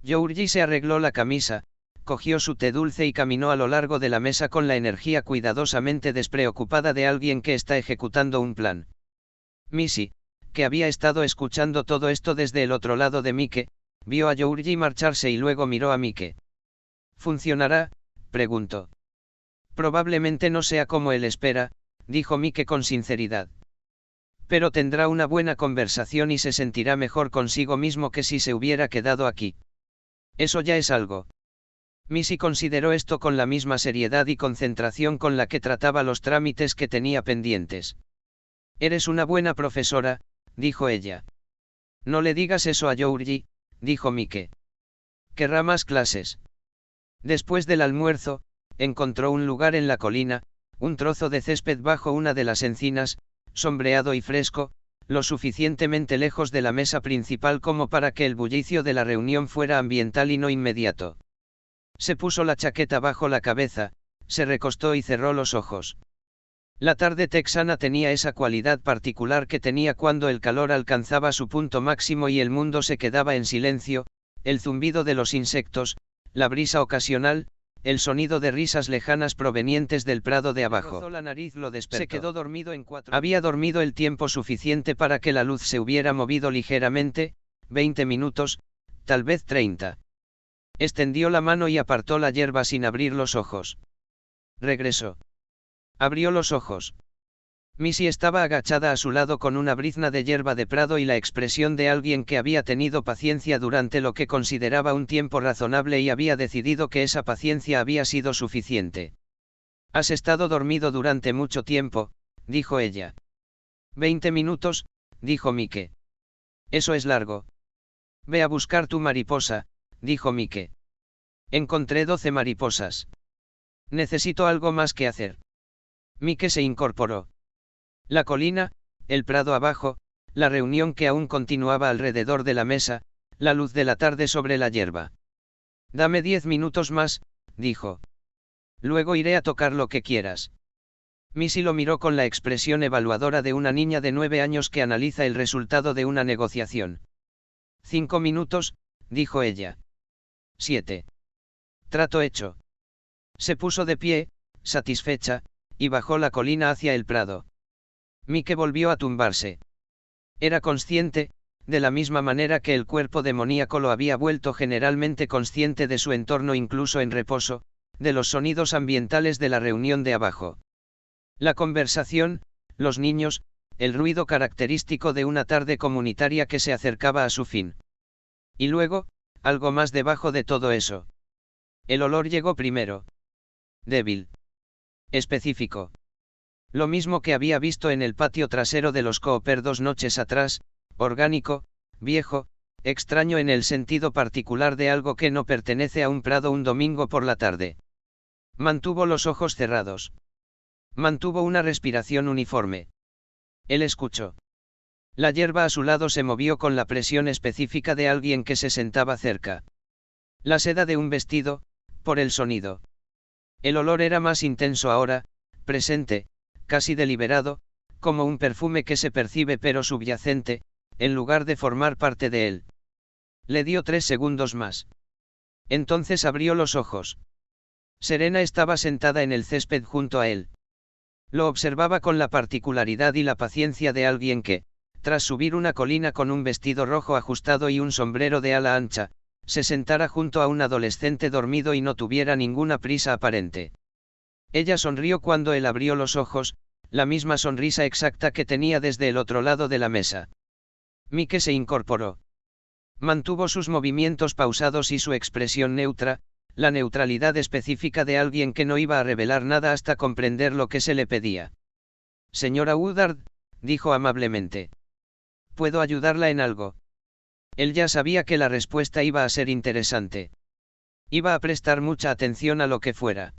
Georgie se arregló la camisa, cogió su té dulce y caminó a lo largo de la mesa con la energía cuidadosamente despreocupada de alguien que está ejecutando un plan. Missy, que había estado escuchando todo esto desde el otro lado de Mike, vio a Georgie marcharse y luego miró a Mike. ¿Funcionará?, preguntó. Probablemente no sea como él espera, dijo Mike con sinceridad. Pero tendrá una buena conversación y se sentirá mejor consigo mismo que si se hubiera quedado aquí. Eso ya es algo. Missy consideró esto con la misma seriedad y concentración con la que trataba los trámites que tenía pendientes. Eres una buena profesora, dijo ella. No le digas eso a Georgie, dijo Mike. Querrá más clases. Después del almuerzo, encontró un lugar en la colina, un trozo de césped bajo una de las encinas, sombreado y fresco, lo suficientemente lejos de la mesa principal como para que el bullicio de la reunión fuera ambiental y no inmediato. Se puso la chaqueta bajo la cabeza, se recostó y cerró los ojos. La tarde texana tenía esa cualidad particular que tenía cuando el calor alcanzaba su punto máximo y el mundo se quedaba en silencio, el zumbido de los insectos, la brisa ocasional, el sonido de risas lejanas provenientes del prado de abajo. La nariz lo despertó. Se quedó dormido en 4 minutos. Había dormido el tiempo suficiente para que la luz se hubiera movido ligeramente, 20 minutos, tal vez 30. Extendió la mano y apartó la hierba sin abrir los ojos. Regresó. Abrió los ojos. Missy estaba agachada a su lado con una brizna de hierba de prado y la expresión de alguien que había tenido paciencia durante lo que consideraba un tiempo razonable y había decidido que esa paciencia había sido suficiente. Has estado dormido durante mucho tiempo, dijo ella. 20 minutos, dijo Mike. Eso es largo. Ve a buscar tu mariposa, dijo Mike. Encontré 12 mariposas. Necesito algo más que hacer. Mike se incorporó. La colina, el prado abajo, la reunión que aún continuaba alrededor de la mesa, la luz de la tarde sobre la hierba. Dame 10 minutos más, dijo. Luego iré a tocar lo que quieras. Missy lo miró con la expresión evaluadora de una niña de 9 años que analiza el resultado de una negociación. 5 minutos, dijo ella. 7. Trato hecho. Se puso de pie, satisfecha, y bajó la colina hacia el prado. Mike volvió a tumbarse. Era consciente, de la misma manera que el cuerpo demoníaco lo había vuelto generalmente consciente de su entorno incluso en reposo, de los sonidos ambientales de la reunión de abajo. La conversación, los niños, el ruido característico de una tarde comunitaria que se acercaba a su fin. Y luego, algo más debajo de todo eso. El olor llegó primero. Débil. Específico. Lo mismo que había visto en el patio trasero de los Cooper 2 noches atrás, orgánico, viejo, extraño en el sentido particular de algo que no pertenece a un prado un domingo por la tarde. Mantuvo los ojos cerrados. Mantuvo una respiración uniforme. Él escuchó. La hierba a su lado se movió con la presión específica de alguien que se sentaba cerca. La seda de un vestido, por el sonido. El olor era más intenso ahora, presente, casi deliberado, como un perfume que se percibe pero subyacente, en lugar de formar parte de él. Le dio 3 segundos más. Entonces abrió los ojos. Serena estaba sentada en el césped junto a él. Lo observaba con la particularidad y la paciencia de alguien que, tras subir una colina con un vestido rojo ajustado y un sombrero de ala ancha, se sentara junto a un adolescente dormido y no tuviera ninguna prisa aparente. Ella sonrió cuando él abrió los ojos, la misma sonrisa exacta que tenía desde el otro lado de la mesa. Mike se incorporó. Mantuvo sus movimientos pausados y su expresión neutra, la neutralidad específica de alguien que no iba a revelar nada hasta comprender lo que se le pedía. Señora Woodard, dijo amablemente. ¿Puedo ayudarla en algo? Él ya sabía que la respuesta iba a ser interesante. Iba a prestar mucha atención a lo que fuera.